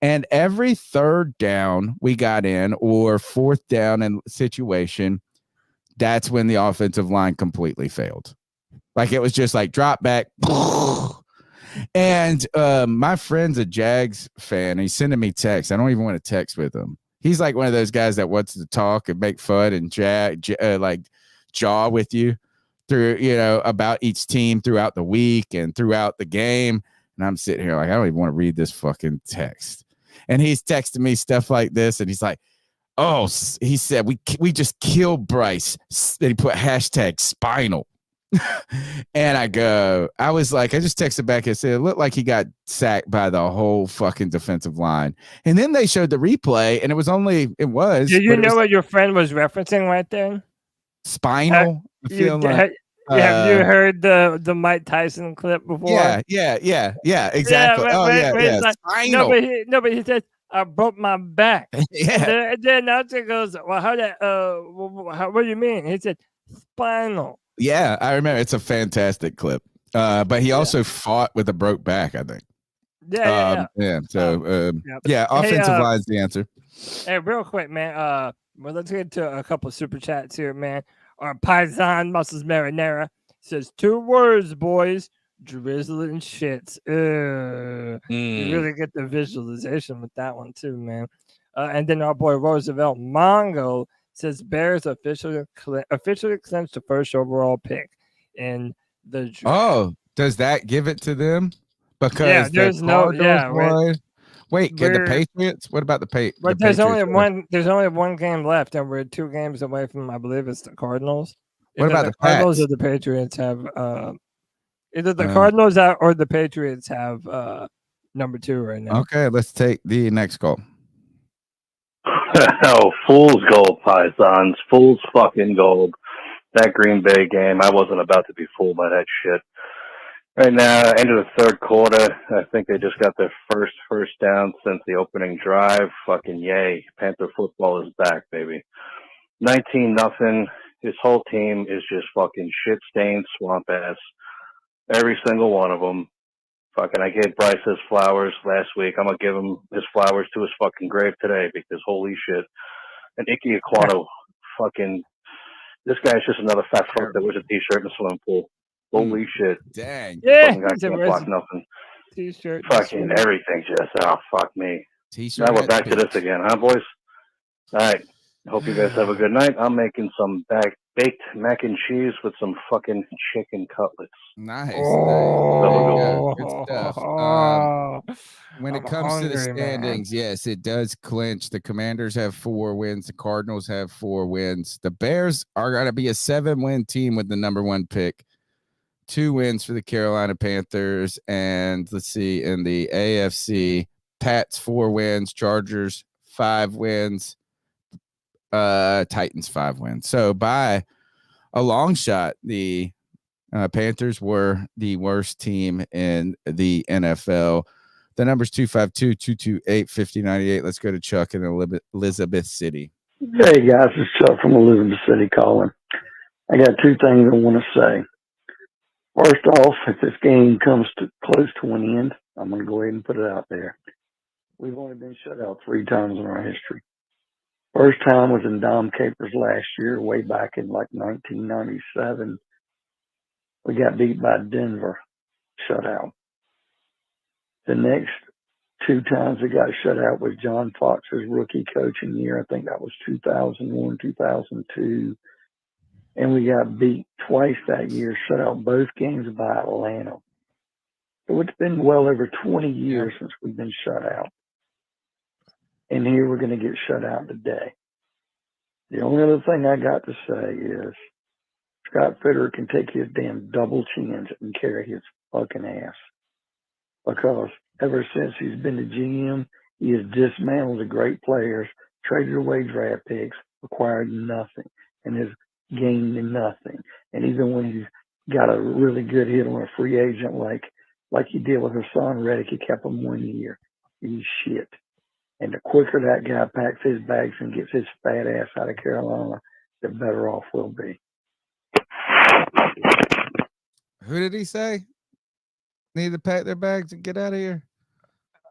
Speaker 3: And every 3rd down we got in or 4th down in situation, that's when the offensive line completely failed. Like it was just like drop back. And my friend's a Jags fan. He's sending me texts. I don't even want to text with him. He's like one of those guys that wants to talk and make fun and jaw with you through, about each team throughout the week and throughout the game. And I'm sitting here like, I don't even want to read this fucking text. And he's texting me stuff like this. And he's like, oh, he said, we just killed Bryce. Then he put hashtag spinal. And I just texted back and said, it looked like he got sacked by the whole fucking defensive line. And then they showed the replay, and it was.
Speaker 4: Did you know what your friend was referencing right there?
Speaker 3: Spinal.
Speaker 4: Have you heard the Mike Tyson clip before?
Speaker 3: Yeah, exactly.
Speaker 4: Like,
Speaker 3: Spinal.
Speaker 4: No, but he said, I broke my back.
Speaker 3: Yeah.
Speaker 4: And then Nelson goes, well, what do you mean? He said, spinal.
Speaker 3: Yeah, I remember. It's a fantastic clip. But he also fought with a broke back, I think.
Speaker 4: Yeah.
Speaker 3: So, offensive line's the answer.
Speaker 4: Hey, real quick, man. Well, let's get to a couple super chats here, man. Our Paisan Muscles Marinara says 2 words, boys. Drizzling shits. You really get the visualization with that one too, man. And then our boy Roosevelt Mongo says Bears officially clinched the first overall pick in the draft.
Speaker 3: Oh, does that give it to them? Because
Speaker 4: there's
Speaker 3: Wait, the Patriots? What about the Patriots?
Speaker 4: But there's only one game left, and we're 2 games away from, I believe it's the Cardinals.
Speaker 3: What about the
Speaker 4: Cardinals
Speaker 3: Pats?
Speaker 4: or the Patriots have either the Cardinals or the Patriots have number 2 right now.
Speaker 3: Okay, let's take the next call.
Speaker 13: Oh, fool's gold, Pisons. Fool's fucking gold. That Green Bay game, I wasn't about to be fooled by that shit. Right now, end of the 3rd quarter, I think they just got their first down since the opening drive. Fucking yay. Panther football is back, baby. 19-0. His whole team is just fucking shit-stained swamp ass. Every single one of them. Fucking, I gave Bryce his flowers last week. I'm going to give him his flowers to his fucking grave today because holy shit. And Ike Aquano, fucking, this guy's just another fat fuck that wears a t-shirt in a swimming pool. Holy shit.
Speaker 3: Dang.
Speaker 4: Yeah.
Speaker 13: Fucking guy can't block nothing.
Speaker 4: T-shirt.
Speaker 13: Fucking everything just, fuck me.
Speaker 3: T-shirt.
Speaker 13: Now we're back to this again, huh, boys? All right. Hope you guys have a good night. I'm making some baked mac and cheese with some fucking chicken cutlets.
Speaker 3: Nice.
Speaker 13: Oh.
Speaker 3: Good stuff. When it comes to the standings, yes, it does clinch. The Commanders have 4 wins. The Cardinals have 4 wins. The Bears are going to be a 7-win team with the number 1 pick. 2 wins for the Carolina Panthers. And let's see, in the AFC, Pats 4 wins, Chargers 5 wins, Titans 5 wins. So by a long shot, the Panthers were the worst team in the NFL. The number's 252-228-5098. Let's go to Chuck in Elizabeth City.
Speaker 14: Hey guys, it's Chuck from Elizabeth City calling. I got 2 things I want to say. First off, if this game comes close to an end, I'm going to go ahead and put it out there. We've only been shut out 3 times in our history. First time was in Dom Capers last year, way back in like 1997. We got beat by Denver, shut out. The next 2 times we got shut out was John Fox's rookie coaching year. I think that was 2001, 2002. And we got beat twice that year, shut out both games by Atlanta. So it's been well over 20 years since we've been shut out. And here we're going to get shut out today. The only other thing I got to say is Scott Fitterer can take his damn double chins and carry his fucking ass. Because ever since he's been the GM, he has dismantled the great players, traded away draft picks, acquired nothing, and has gained nothing. And even when he's got a really good hit on a free agent like he did with Hassan Reddick, he kept him 1 year. He's shit. And the quicker that guy packs his bags and gets his fat ass out of Carolina, the better off we'll be.
Speaker 3: Who did he say? Need to pack their bags and get out of here?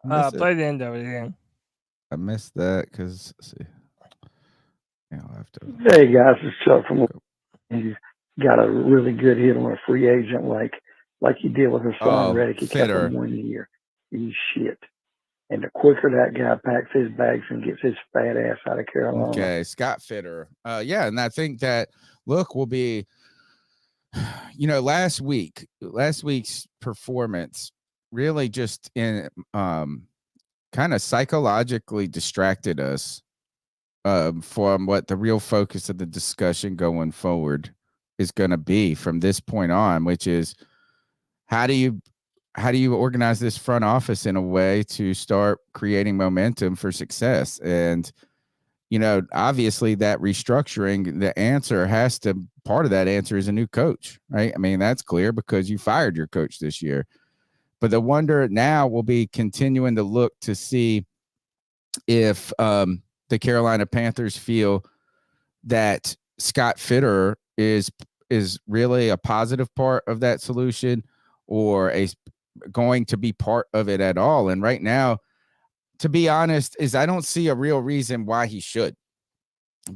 Speaker 4: Play the end of it again.
Speaker 3: I missed that because, see. Yeah, I'll have to.
Speaker 14: Hey guys, it's Chuck from. He's got a really good hit on a free agent like he did with Hassan Reddick. He kept him 1 year. He's shit. And the quicker that guy packs his bags and gets his fat ass out of Carolina.
Speaker 3: Okay, Scott Fitterer. Yeah, and I think that look will be, last week's performance really just in kind of psychologically distracted us from what the real focus of the discussion going forward is going to be from this point on, which is how do you organize this front office in a way to start creating momentum for success? And, obviously that restructuring, part of that answer is a new coach, right? I mean, that's clear because you fired your coach this year. But the wonder now will be continuing to look to see if the Carolina Panthers feel that Scott Fitterer is really a positive part of that solution or going to be part of it at all. And right now, to be honest, I don't see a real reason why he should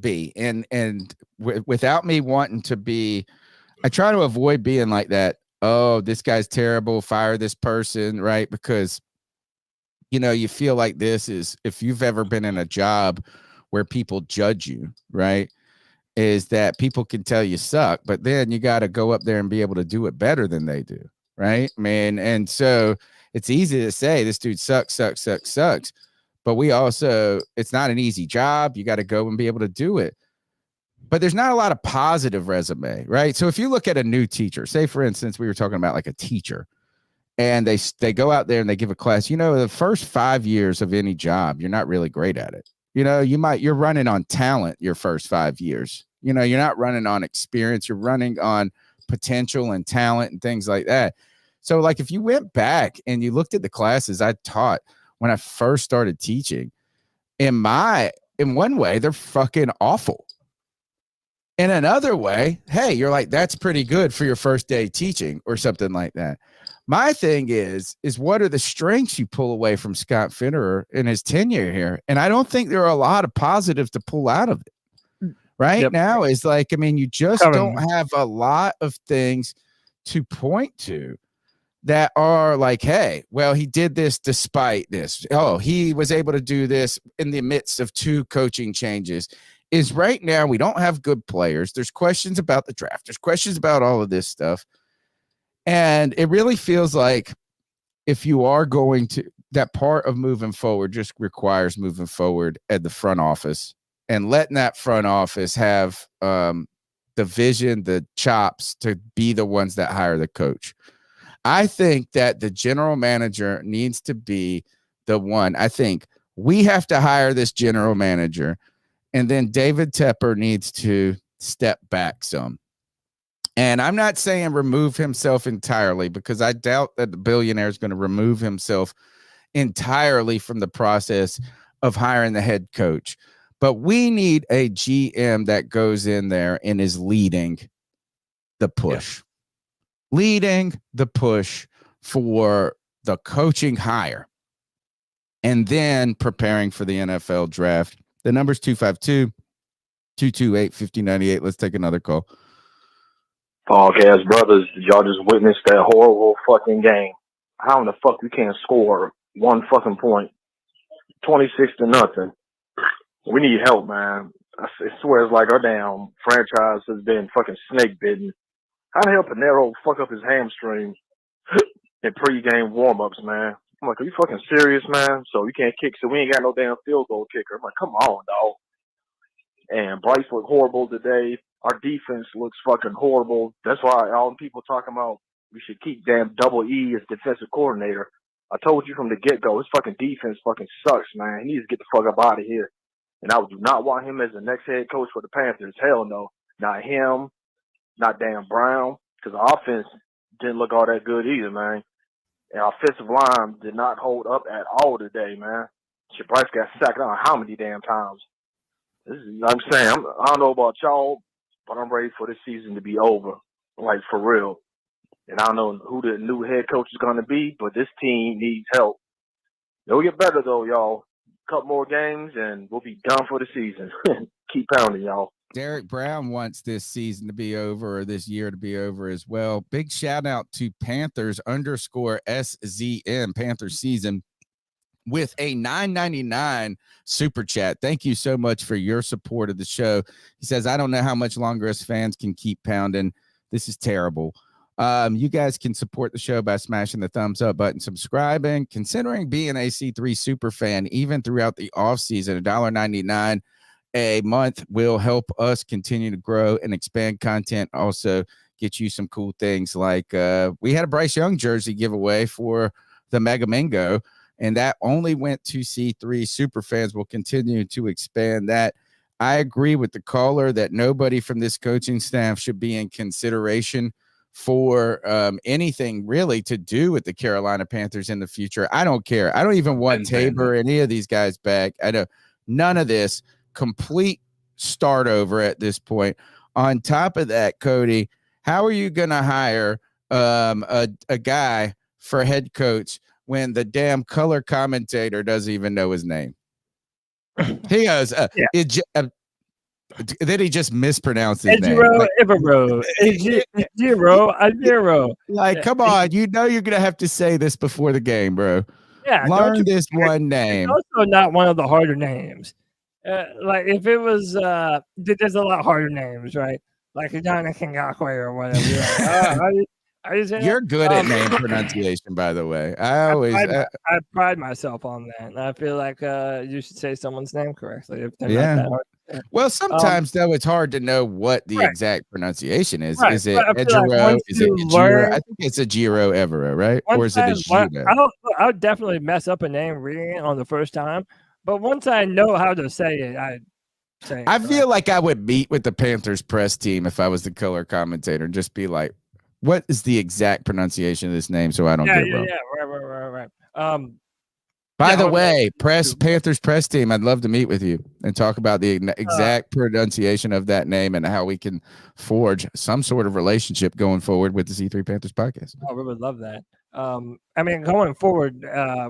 Speaker 3: be. And without me wanting to be, I try to avoid being like that. Oh, this guy's terrible, fire this person, right? Because, you feel like this is, if you've ever been in a job where people judge you, right, is that people can tell you suck, but then you got to go up there and be able to do it better than they do, right, man? And so it's easy to say this dude sucks. But it's not an easy job. You got to go and be able to do it. But there's not a lot of positive resume, right? So if you look at a new teacher, say, for instance, we were talking about like a teacher, and they go out there and they give a class, the first 5 years of any job, you're not really great at it. You're running on talent your first 5 years. You're not running on experience. You're running on potential and talent and things like that. So like if you went back and you looked at the classes I taught when I first started teaching, in one way, they're fucking awful. In another way, hey, you're like, that's pretty good for your first day teaching or something like that. My thing is what are the strengths you pull away from Scott Fitterer in his tenure here? And I don't think there are a lot of positives to pull out of it. Right now is like, I mean, you just don't have a lot of things to point to that are like, hey, well, he did this despite this. Oh, he was able to do this in the midst of 2 coaching changes. Is right now we don't have good players. There's questions about the draft. There's questions about all of this stuff. And it really feels like if you are going to, that part of moving forward just requires moving forward at the front office and letting that front office have the vision, the chops to be the ones that hire the coach. I think that the general manager needs to be the one. I think we have to hire this general manager, and then David Tepper needs to step back some. And I'm not saying remove himself entirely, because I doubt that the billionaire is going to remove himself entirely from the process of hiring the head coach. But we need a GM that goes in there and is leading the push. Leading the push for the coaching hire. And then preparing for the NFL draft. The number's 252-228-5098. Let's take another call.
Speaker 15: Podcast brothers, y'all just witnessed that horrible fucking game. How in the fuck you can't score 1 fucking point? 26-0. We need help, man. I swear it's like our damn franchise has been fucking snake bitten. How the hell Panero fuck up his hamstring in pregame warm-ups, man? I'm like, are you fucking serious, man? So you can't kick, so we ain't got no damn field goal kicker. I'm like, come on, dog. And Bryce looked horrible today. Our defense looks fucking horrible. That's why all the people talking about we should keep damn Double E as defensive coordinator. I told you from the get-go, his fucking defense fucking sucks, man. He needs to get the fuck up out of here. And I do not want him as the next head coach for the Panthers. Hell no. Not him. Not Dan Brown. Because our offense didn't look all that good either, man. And our offensive line did not hold up at all today, man. Shit, Bryce got sacked on how many damn times. I'm saying, I don't know about y'all, but I'm ready for this season to be over. Like, for real. And I don't know who the new head coach is going to be, but this team needs help. It'll get better, though, y'all. Couple more games, and we'll be done for the season. Keep pounding, y'all.
Speaker 3: Derek Brown wants this season to be over, or this year to be over as well. Big shout out to Panthers _SZM, Panthers season, with a $9.99 super chat. Thank you so much for your support of the show. He says, I don't know how much longer us fans can keep pounding. This is terrible. You guys can support the show by smashing the thumbs up button, subscribing, considering being a C3 super fan, even throughout the off season. $1.99 a month will help us continue to grow and expand content. Also, get you some cool things like we had a Bryce Young jersey giveaway for the Mega Mingo, and that only went to C3 super fans. Will continue to expand that. I agree with the caller that nobody from this coaching staff should be in consideration for anything really to do with the Carolina Panthers in the future. I don't care. I don't even want Tabor or any of these guys back. I know none of this. Complete start over at this point. On top of that, Cody, how are you going to hire a guy for head coach when the damn color commentator doesn't even know his name? He goes, then he just mispronounced his name. Like, come on, you know you're gonna have to say this before the game, bro.
Speaker 4: Yeah,
Speaker 3: learn this one name.
Speaker 4: It's also not one of the harder names. Like if it was, there's a lot harder names, right? Like Adana Kingakwe or whatever.
Speaker 3: You're good at name pronunciation, by the way. I
Speaker 4: pride myself on that. And I feel like you should say someone's name correctly if they're not that hard.
Speaker 3: Well, sometimes though it's hard to know what the exact pronunciation is.
Speaker 4: Right.
Speaker 3: Is it
Speaker 4: Ejiro?
Speaker 3: Like is it Ejiro? I think it's Ejiro Evero, right? Or is it Ejiro?
Speaker 4: I would definitely mess up a name reading it on the first time, but once I know how to say it, I
Speaker 3: feel like I would meet with the Panthers press team if I was the color commentator and just be like, what is the exact pronunciation of this name so I don't get it wrong?
Speaker 4: Yeah, right.
Speaker 3: By the way, Panthers press team, I'd love to meet with you and talk about the exact pronunciation of that name and how we can forge some sort of relationship going forward with the C3 Panthers podcast.
Speaker 4: I would love that. I mean, going forward,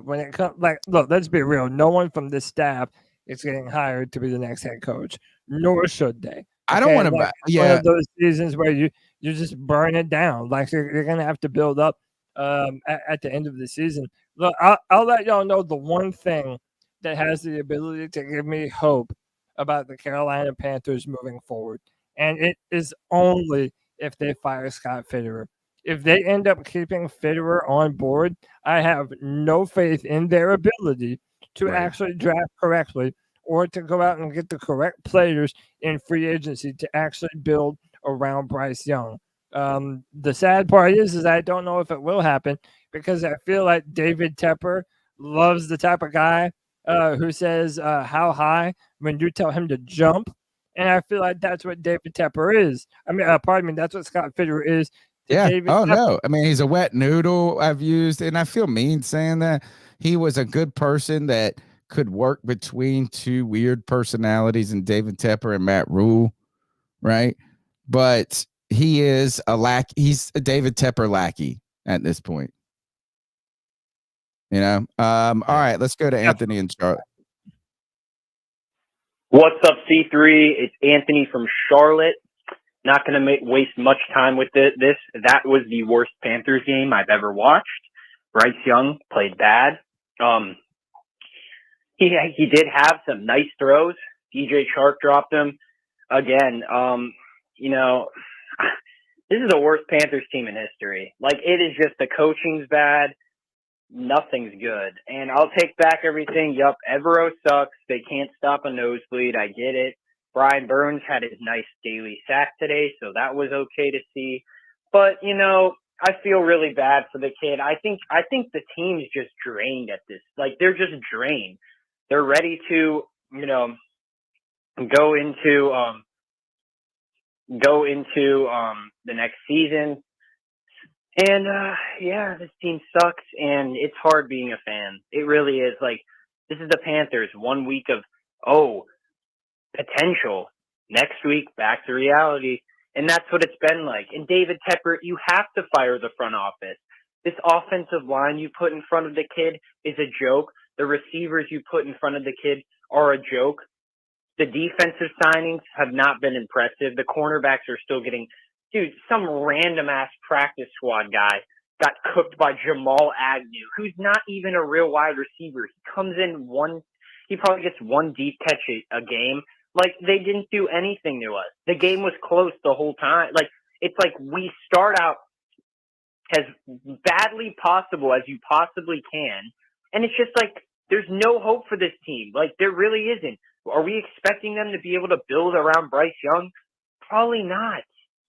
Speaker 4: when it comes, look, let's be real. No one from this staff is getting hired to be the next head coach, nor should they.
Speaker 3: I don't want to,
Speaker 4: one of those seasons where you just burn it down. Like you're going to have to build up at the end of the season. Look, I'll let y'all know the one thing that has the ability to give me hope about the Carolina Panthers moving forward, and it is only if they fire Scott Fitterer. If they end up keeping Fitterer on board, I have no faith in their ability to actually draft correctly or to go out and get the correct players in free agency to actually build around Bryce Young. The sad part is I don't know if it will happen because I feel like David Tepper loves the type of guy who says how high when you tell him to jump. And I feel like that's what David Tepper is. I mean, pardon me, that's what Scott Fitterer is.
Speaker 3: Yeah.
Speaker 4: David
Speaker 3: Tepper.
Speaker 4: No.
Speaker 3: I mean, he's a wet noodle I've used, and I feel mean saying that. He was a good person that could work between two weird personalities in David Tepper and Matt Rule, right? But he is he's a David Tepper lackey at this point. You know? All right, let's go to Anthony and Charlotte.
Speaker 16: What's up, C3? It's Anthony from Charlotte. Not going to waste much time with this. That was the worst Panthers game I've ever watched. Bryce Young played bad. He did have some nice throws. DJ Chark dropped them again. You know, this is the worst Panthers team in history. Like, it is just the coaching's bad. Nothing's good. And I'll take back everything. Yup, Evero sucks. They can't stop a nosebleed. I get it. Brian Burns had his nice daily sack today, so that was okay to see. But, you know, I feel really bad for the kid. I think the team's just drained at this. Like, they're just drained. They're ready to, you know, go into the next season. And yeah, this team sucks, and it's hard being a fan. It really is. Like, this is the Panthers. 1 week of potential. Next week, back to reality. And that's what it's been like. And David Tepper, you have to fire the front office. This offensive line you put in front of the kid is a joke. The receivers you put in front of the kid are a joke. The defensive signings have not been impressive. The cornerbacks are still getting, dude, some random ass practice squad guy got cooked by Jamal Agnew, who's not even a real wide receiver. He comes in he probably gets one deep catch a game. Like, they didn't do anything to us. The game was close the whole time. Like, it's like we start out as badly possible as you possibly can. And it's just like, there's no hope for this team. Like, there really isn't. Are we expecting them to be able to build around Bryce Young? Probably not.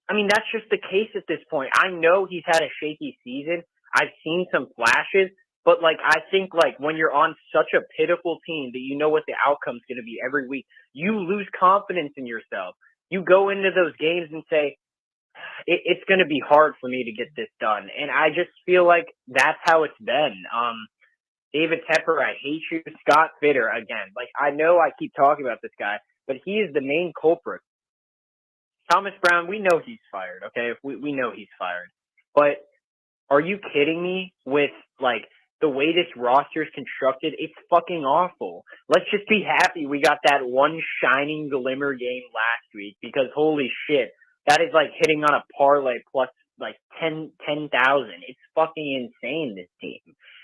Speaker 16: I mean, that's just the case at this point. I know he's had a shaky season. I've seen some flashes, but like I think like when you're on such a pitiful team that you know what the outcome's going to be every week, you lose confidence in yourself. You go into those games and say, it's going to be hard for me to get this done. And I just feel like that's how it's been. David Tepper, I hate you. Scott Fitter, again. Like, I know I keep talking about this guy, but he is the main culprit. Thomas Brown, we know he's fired, okay? We know he's fired. But are you kidding me with, like, the way this roster is constructed? It's fucking awful. Let's just be happy we got that one shining glimmer game last week because, holy shit, that is like hitting on a parlay plus, like, 10,000. It's fucking insane, this team.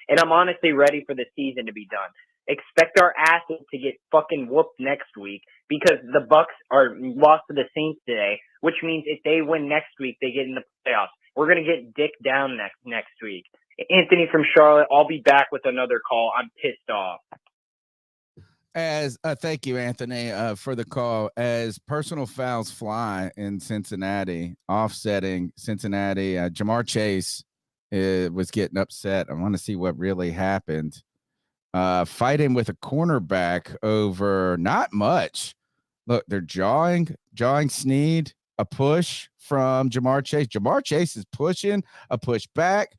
Speaker 16: And I'm honestly ready for the season to be done. Expect our asses to get fucking whooped next week because the Bucks are lost to the Saints today, which means if they win next week, they get in the playoffs. We're going to get dick down next week. Anthony from Charlotte, I'll be back with another call. I'm pissed off.
Speaker 3: Thank you, Anthony, for the call. As personal fouls fly in Cincinnati, offsetting Cincinnati, Jamar Chase was getting upset. I want to see what really happened. Fighting with a cornerback over not much. Look, they're jawing Snead, a push from Jamar Chase. Jamar Chase is pushing, a push back.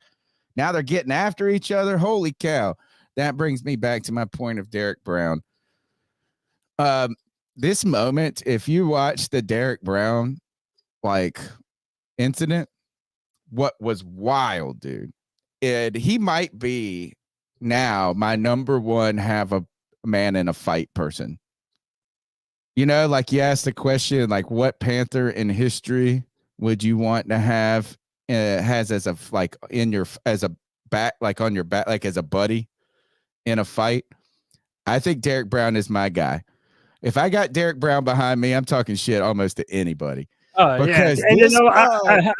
Speaker 3: Now they're getting after each other. Holy cow. That brings me back to my point of Derek Brown. This moment, if you watch the Derek Brown like incident, what was wild, dude. He might be now my number one have a man in a fight person. You know, like you asked the question, like what Panther in history would you want to have has as a like in your as a back, like on your back, like as a buddy in a fight? I think Derek Brown is my guy. If I got Derek Brown behind me, I'm talking shit almost to anybody.
Speaker 4: Oh, because yeah. And you know, I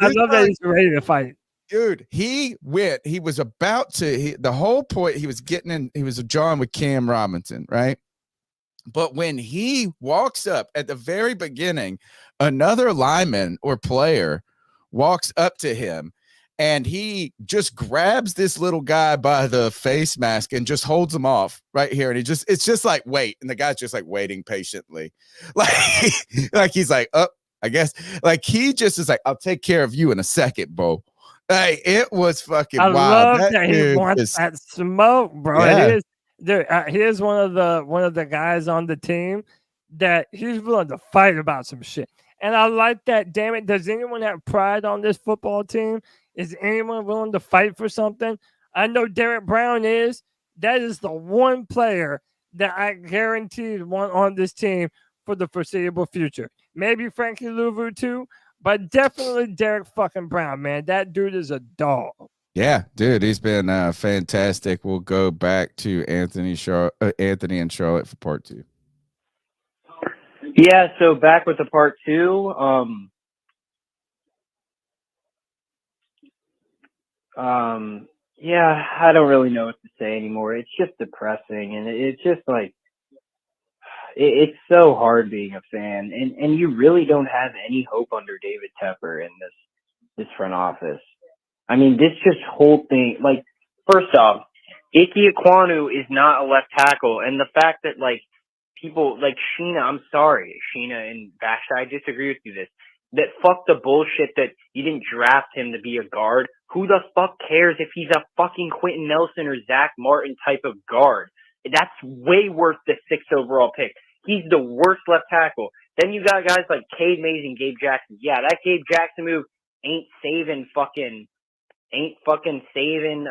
Speaker 4: love that he's ready to fight.
Speaker 3: Dude, he was about to, the whole point, he was getting in, he was jawing with Cam Robinson, right? But when he walks up at the very beginning, another lineman or player walks up to him and he just grabs this little guy by the face mask and just holds him off right here. And it's just like, wait. And the guy's just like waiting patiently. Like he's like, oh, I guess like he just is like, I'll take care of you in a second, Bo. Hey, it was fucking wild.
Speaker 4: I love that he wants that smoke, bro.
Speaker 3: Yeah.
Speaker 4: Here's one of the guys on the team that he's willing to fight about some shit. And I like that. Damn it. Does anyone have pride on this football team? Is anyone willing to fight for something? I know Derek Brown is. That is the one player that I guaranteed want on this team for the foreseeable future. Maybe Frankie Louvu too, but definitely Derek fucking Brown, man. That dude is a dog.
Speaker 3: Yeah, dude, he's been fantastic. We'll go back to Anthony and Charlotte for part two.
Speaker 16: Yeah, so back with the part two. Yeah, I don't really know what to say anymore. It's just depressing, and it's just like it's so hard being a fan, and you really don't have any hope under David Tepper in this front office. I mean, this just whole thing. Like, first off, Ike Ekwonu is not a left tackle, and the fact that like people like Sheena, I'm sorry, Sheena and Basha, I disagree with you. That fuck the bullshit that you didn't draft him to be a guard. Who the fuck cares if he's a fucking Quentin Nelson or Zach Martin type of guard? That's way worth the 6th overall pick. He's the worst left tackle. Then you got guys like Cade Mays and Gabe Jackson. Yeah, that Gabe Jackson move ain't fucking saving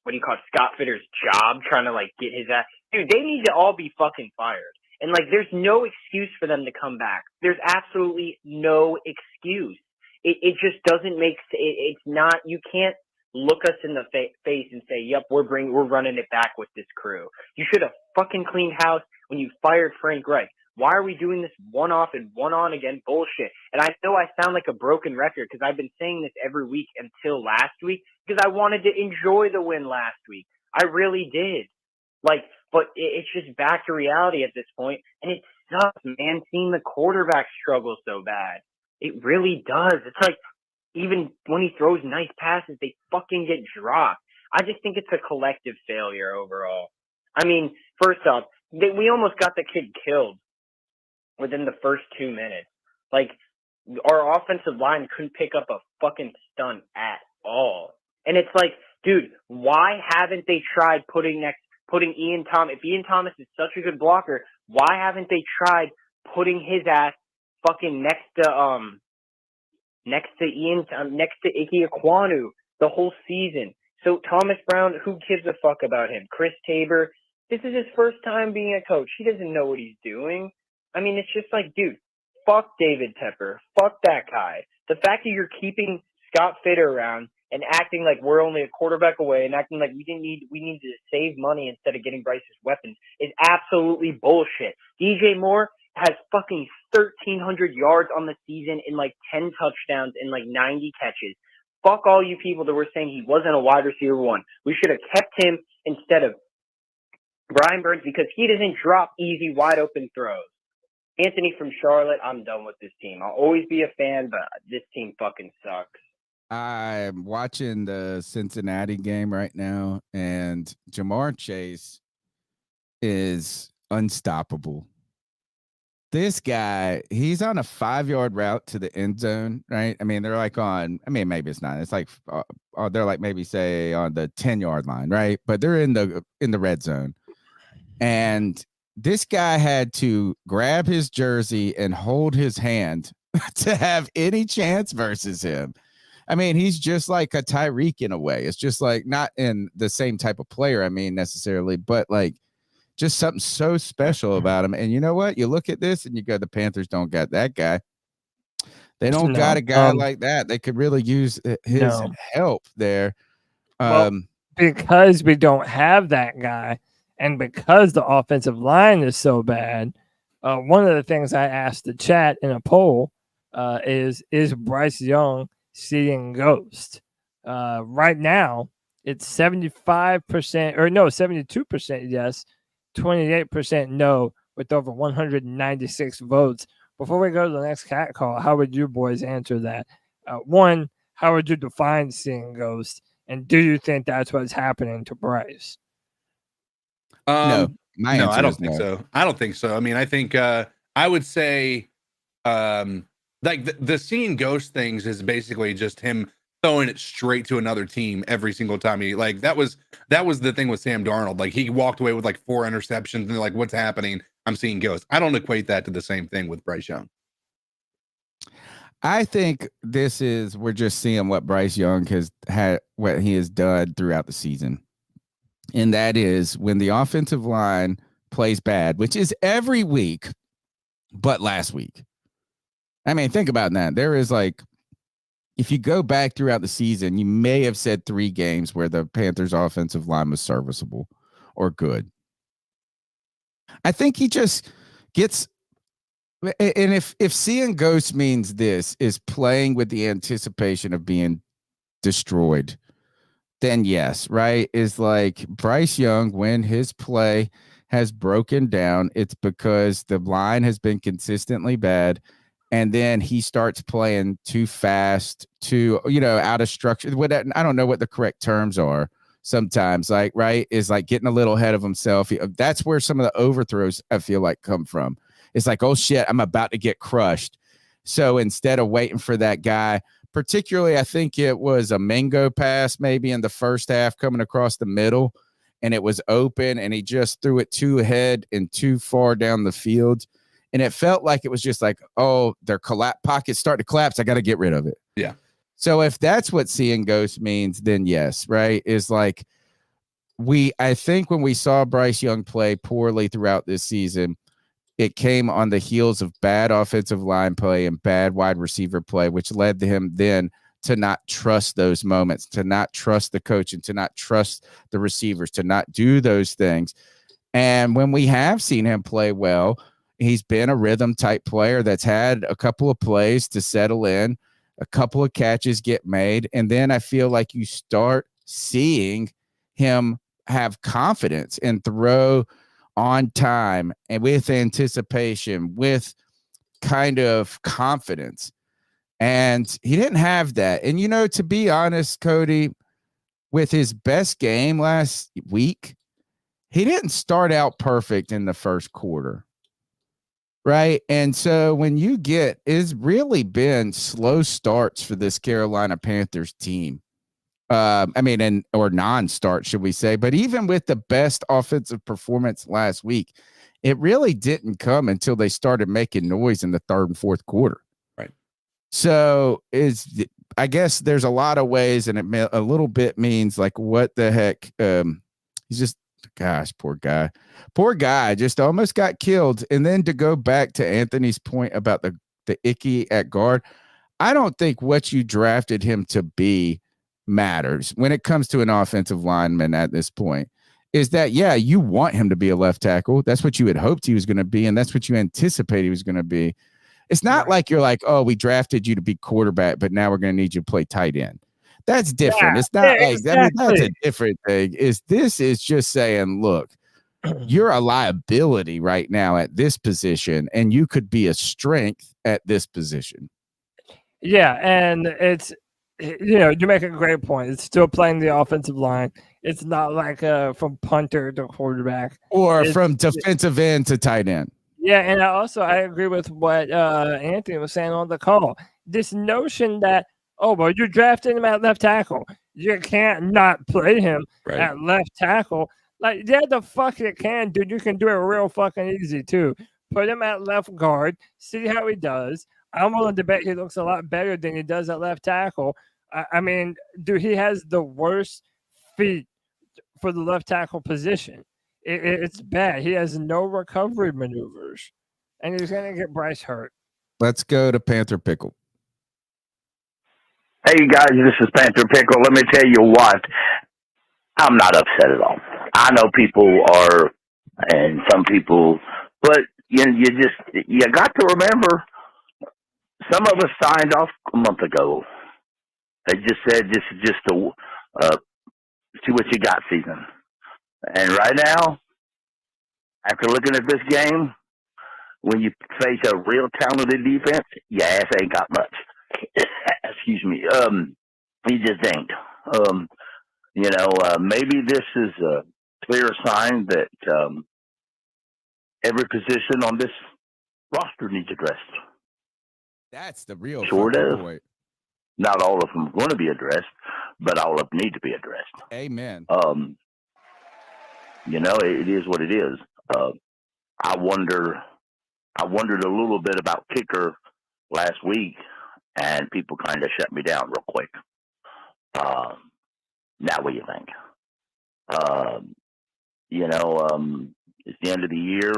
Speaker 16: what do you call it, Scott Fitter's job, trying to like get his ass. Dude, they need to all be fucking fired. And like, there's no excuse for them to come back. There's absolutely no excuse. It just doesn't make it's not. You can't look us in the face and say, "Yep, we're running it back with this crew." You should have fucking cleaned house when you fired Frank Reich. Why are we doing this one off and one on again bullshit? And I know I sound like a broken record because I've been saying this every week until last week because I wanted to enjoy the win last week. I really did. Like, but it's just back to reality at this point, and it sucks, man, seeing the quarterback struggle so bad. It really does. It's like, even when he throws nice passes, they fucking get dropped. I just think it's a collective failure overall. I mean, first off, we almost got the kid killed within the first 2 minutes. Like, our offensive line couldn't pick up a fucking stunt at all. And it's like, dude, why haven't they tried putting Ian Thomas? If Ian Thomas is such a good blocker, why haven't they tried putting his ass fucking next to Ike Ekwonu the whole season? So Thomas Brown, who gives a fuck about him? Chris Tabor, this is his first time being a coach. He doesn't know what he's doing. I mean, it's just like, dude, fuck David Tepper. Fuck that guy. The fact that you're keeping Scott Fitter around and acting like we're only a quarterback away and acting like we need to save money instead of getting Bryce's weapons is absolutely bullshit. DJ Moore has fucking 1,300 yards on the season and like 10 touchdowns and like 90 catches. Fuck all you people that were saying he wasn't a wide receiver one. We should have kept him instead of Brian Burns because he doesn't drop easy, wide open throws. Anthony from Charlotte, I'm done with this team. I'll always be a fan, but this team fucking sucks.
Speaker 3: I'm watching the Cincinnati game right now, and Jamar Chase is unstoppable. This guy, he's on a 5-yard route to the end zone, right? I mean, they're like maybe it's not. It's like they're like maybe say on the 10-yard line, right? But they're in the red zone. And this guy had to grab his jersey and hold his hand to have any chance versus him. I mean, he's just like a Tyreek in a way. It's just like not in the same type of player, I mean, necessarily, but like just something so special about him. And you know what? You look at this and you go, the Panthers don't got that guy. They don't got a guy like that. They could really use his help there.
Speaker 4: Because we don't have that guy and because the offensive line is so bad, one of the things I asked the chat in a poll is Bryce Young seeing ghost? Right now, it's 72% yes, 28% no, with over 196 votes. Before we go to the next cat call, how would you boys answer that? One, how would you define seeing ghost? And do you think that's what's happening to Bryce?
Speaker 3: No,
Speaker 7: I don't think so. I don't think so. I mean, I think I would say like the seeing ghost things is basically just him throwing it straight to another team every single time. He like that was the thing with Sam Darnold. Like he walked away with like 4 interceptions and they're like, what's happening? I'm seeing ghosts. I don't equate that to the same thing with Bryce Young.
Speaker 3: I think we're just seeing what Bryce Young has had, what he has done throughout the season. And that is when the offensive line plays bad, which is every week, but last week. I mean, think about that. There is like, if you go back throughout the season, you may have said 3 games where the Panthers offensive line was serviceable or good. I think he just gets, and if seeing ghosts means this is playing with the anticipation of being destroyed, then yes, right? Is like Bryce Young, when his play has broken down, it's because the line has been consistently bad. And then he starts playing too fast, out of structure. I don't know what the correct terms are sometimes, like, right, is like getting a little ahead of himself. That's where some of the overthrows, I feel like, come from. It's like, oh, shit, I'm about to get crushed. So instead of waiting for that guy, particularly, I think it was a Mingo pass maybe in the first half coming across the middle, and it was open, and he just threw it too ahead and too far down the field. And it felt like it was just like, oh, their pockets start to collapse. I got to get rid of it.
Speaker 7: Yeah.
Speaker 3: So if that's what seeing ghosts means, then yes, right? Is like I think when we saw Bryce Young play poorly throughout this season, it came on the heels of bad offensive line play and bad wide receiver play, which led to him then to not trust those moments, to not trust the coach, and to not trust the receivers, to not do those things. And when we have seen him play well, he's been a rhythm type player that's had a couple of plays to settle in, a couple of catches get made. And then I feel like you start seeing him have confidence and throw on time and with anticipation, with kind of confidence. And he didn't have that. And, to be honest, Cody, with his best game last week, he didn't start out perfect in the first quarter. Right. And so when you it's really been slow starts for this Carolina Panthers team. Or non-start, should we say. But even with the best offensive performance last week, it really didn't come until they started making noise in the third and fourth quarter.
Speaker 7: Right.
Speaker 3: So I guess there's a lot of ways, and a little bit means like, what the heck? He's just, gosh, poor guy just almost got killed. And then to go back to Anthony's point about the icky at guard, I don't think what you drafted him to be matters when it comes to an offensive lineman at this point. Is that, you want him to be a left tackle. That's what you had hoped he was going to be, and that's what you anticipate he was going to be. It's not like you're like, oh, we drafted you to be quarterback, but now we're going to need you to play tight end. That's different. It's not that's a different thing. This is just saying, look, you're a liability right now at this position, and you could be a strength at this position.
Speaker 4: Yeah, and it's, you make a great point. It's still playing the offensive line. It's not like from punter to quarterback.
Speaker 3: Or from defensive end to tight end.
Speaker 4: Yeah, and I agree with what Anthony was saying on the call. This notion that, you drafted him at left tackle. You can't not play him at left tackle. Like, the fuck you can, dude. You can do it real fucking easy, too. Put him at left guard. See how he does. I'm willing to bet he looks a lot better than he does at left tackle. Dude, he has the worst feet for the left tackle position. It's bad. He has no recovery maneuvers, and he's going to get Bryce hurt.
Speaker 3: Let's go to Panther Pickle.
Speaker 15: Hey, guys, this is Panther Pickle. Let me tell you what. I'm not upset at all. I know people are, and some people, but you got to remember, some of us signed off a month ago. They just said this is just a see what you got season. And right now, after looking at this game, when you face a real talented defense, your ass ain't got much. Excuse me. You just ain't. Maybe this is a clear sign that every position on this roster needs addressed.
Speaker 3: That's the real
Speaker 15: point. Not all of them are going to be addressed, but all of them need to be addressed.
Speaker 3: Amen.
Speaker 15: It is what it is. I wondered a little bit about kicker last week, and people kind of shut me down real quick. Now what do you think? It's the end of the year.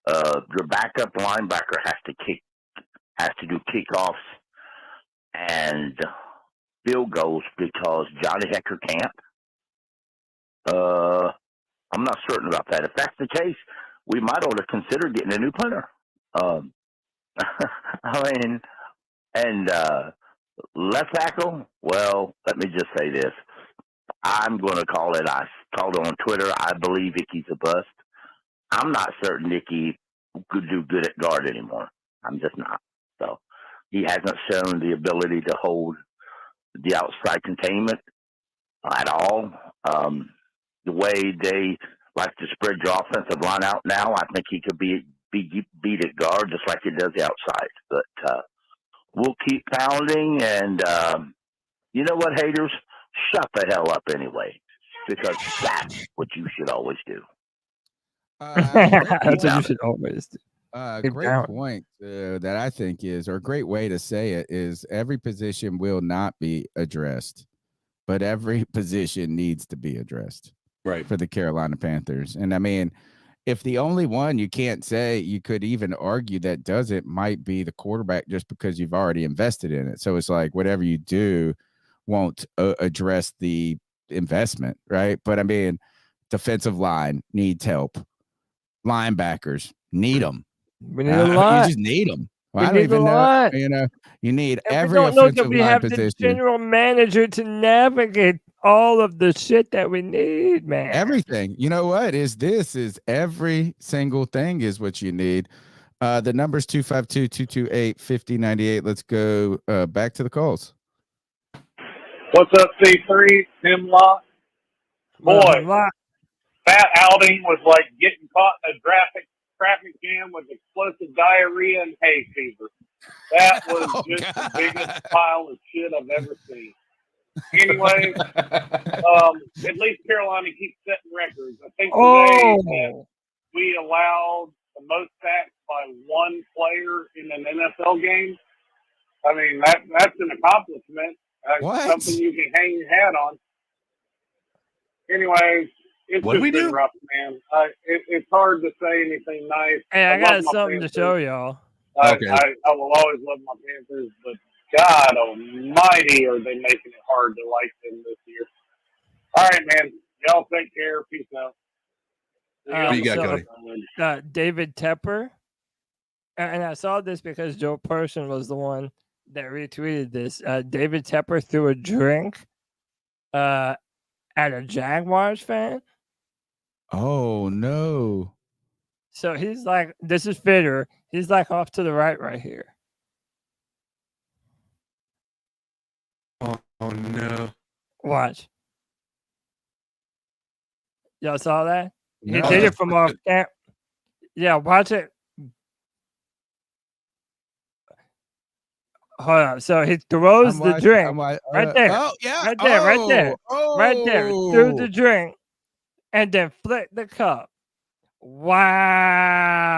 Speaker 15: Your backup linebacker has to do kickoffs and field goals because Johnny Hecker can't. I'm not certain about that. If that's the case, we might ought to consider getting a new punter. Left tackle, well, let me just say this. I'm going to call it, I called it on Twitter, I believe Icky's a bust. I'm not certain Icky could do good at guard anymore. I'm just not. So he hasn't shown the ability to hold the outside containment at all. The way they like to spread your offensive line out now, I think he could be beat at guard just like he does the outside. But we'll keep pounding, and you know what, haters? Shut the hell up anyway, because that's what you should always do.
Speaker 4: That's what you should always do.
Speaker 3: Great point that I think is, or a great way to say it is, every position will not be addressed, but every position needs to be addressed.
Speaker 7: Right.
Speaker 3: For the Carolina Panthers. And I mean, if the only one you can't say, you could even argue that does it might be the quarterback, just because you've already invested in it. So it's like whatever you do won't address the investment, right? But I mean, defensive line needs help. Linebackers need them.
Speaker 4: We need a lot.
Speaker 3: You just need them. Well, I don't even know. You need every offensive line position.
Speaker 4: We have the general manager to navigate all of the shit that we need, man.
Speaker 3: Everything. You know what? This is every single thing is what you need. The number's 252-228-5098. Let's go back to the calls.
Speaker 17: What's up, C3? Tim Locke. Boy, that outing was like getting caught in a traffic jam with explosive diarrhea and hay fever. That was the biggest pile of shit I've ever seen. Anyways, at least Carolina keeps setting records. I think today that we allowed the most sacks by one player in an NFL game. I mean, that's an accomplishment. Something you can hang your hat on. Anyways, it's just been rough, man. It's hard to say anything nice.
Speaker 4: Hey, I got something to show y'all.
Speaker 17: I will always love my Panthers, but God almighty, are they making it hard to like them this year. All right, man. Y'all take care. Peace out.
Speaker 7: What you got, Cody?
Speaker 4: David Tepper. And I saw this because Joe Person was the one that retweeted this. David Tepper threw a drink at a Jaguars fan.
Speaker 3: Oh, no.
Speaker 4: So he's like, this is Fitter. He's like off to the right here.
Speaker 7: Oh no.
Speaker 4: Watch. Y'all saw that?
Speaker 3: No.
Speaker 4: He did it from off camp. Yeah, watch it. Hold on. So he throws the drink right there.
Speaker 3: Oh, yeah.
Speaker 4: Right there, right there. Right there. Threw the drink and then flicked the cup. Wow.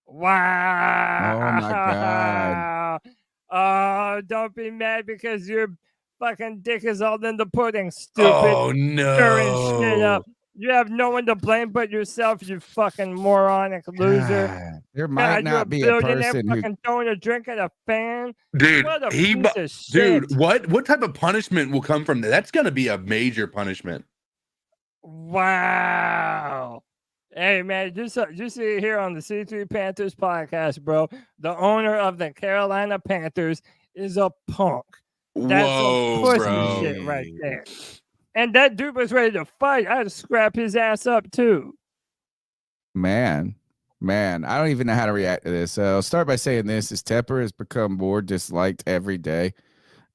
Speaker 4: Wow.
Speaker 3: Oh, my God.
Speaker 4: Oh, don't be mad because your fucking dick is all in the pudding, stupid.
Speaker 7: Oh, no.
Speaker 4: Stirring shit up. You have no one to blame but yourself, you fucking moronic loser.
Speaker 3: God, there might not be a
Speaker 4: billionaire
Speaker 3: person
Speaker 4: fucking throwing a drink at a fan.
Speaker 7: Dude,
Speaker 4: What a piece of shit.
Speaker 7: dude, what type of punishment will come from that? That's gonna be a major punishment.
Speaker 4: Wow. Hey, man, just see here on the C3 Panthers podcast, bro. The owner of the Carolina Panthers is a punk. That's
Speaker 7: Whoa,
Speaker 4: some pussy
Speaker 7: bro.
Speaker 4: shit right there. And that dude was ready to fight. I'd scrap his ass up, too.
Speaker 3: Man, I don't even know how to react to this. I'll start by saying this is Tepper has become more disliked every day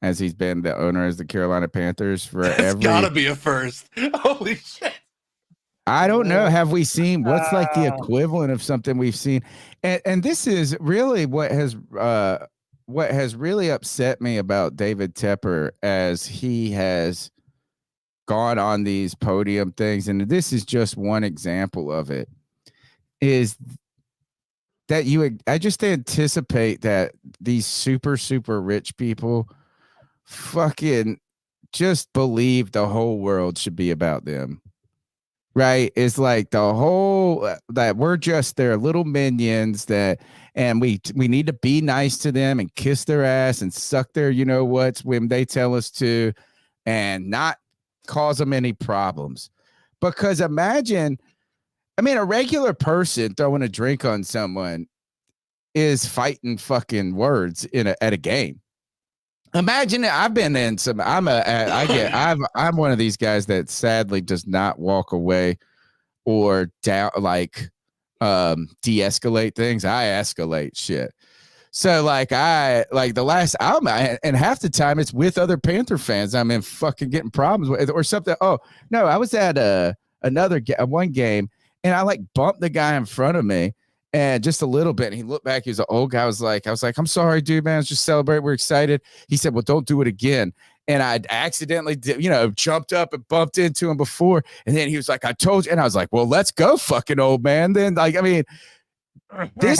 Speaker 3: as he's been the owner of the Carolina Panthers for
Speaker 7: It's gotta be a first. Holy shit.
Speaker 3: I don't know. Have we seen what's like the equivalent of something we've seen? And this is really what has really upset me about David Tepper as he has gone on these podium things. And this is just one example of it, is that I just anticipate that these super, super rich people fucking just believe the whole world should be about them. Right? It's like the whole that we're just their little minions and we need to be nice to them and kiss their ass and suck their whats when they tell us to and not cause them any problems. Because imagine, a regular person throwing a drink on someone is fighting fucking words at a game. Imagine it. I've been in some. I'm one of these guys that sadly does not walk away or de-escalate things. I escalate shit. So and half the time it's with other Panther fans. I'm in fucking getting problems with or something. Oh no, I was at one game and I bumped the guy in front of me. And just a little bit. And he looked back. He was an old guy. I was like, I'm sorry, dude, man. Let's just celebrate. We're excited. He said, well, don't do it again. And I accidentally jumped up and bumped into him before. And then he was like, I told you. And I was like, well, let's go, fucking old man. Then this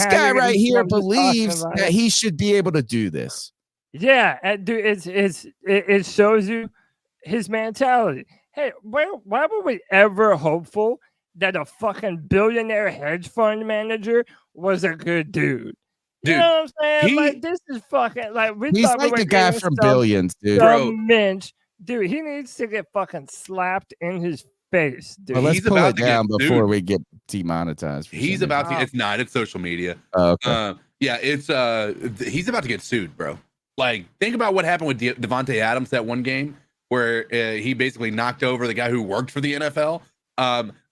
Speaker 3: guy right here believes that he should be able to do this.
Speaker 4: Yeah. And dude, it shows you his mentality. Hey, why were we ever hopeful that a fucking billionaire hedge fund manager was a good dude? You know what I'm saying? This is fucking
Speaker 3: he's like the guy from Billions, dude.
Speaker 4: Dude, he needs to get fucking slapped in his face, dude.
Speaker 3: Well, let's pull it down before we get demonetized.
Speaker 7: He's about to. It's not. It's social media.
Speaker 3: Okay.
Speaker 7: Yeah, it's he's about to get sued, bro. Think about what happened with Devontae Adams that one game where he basically knocked over the guy who worked for the NFL.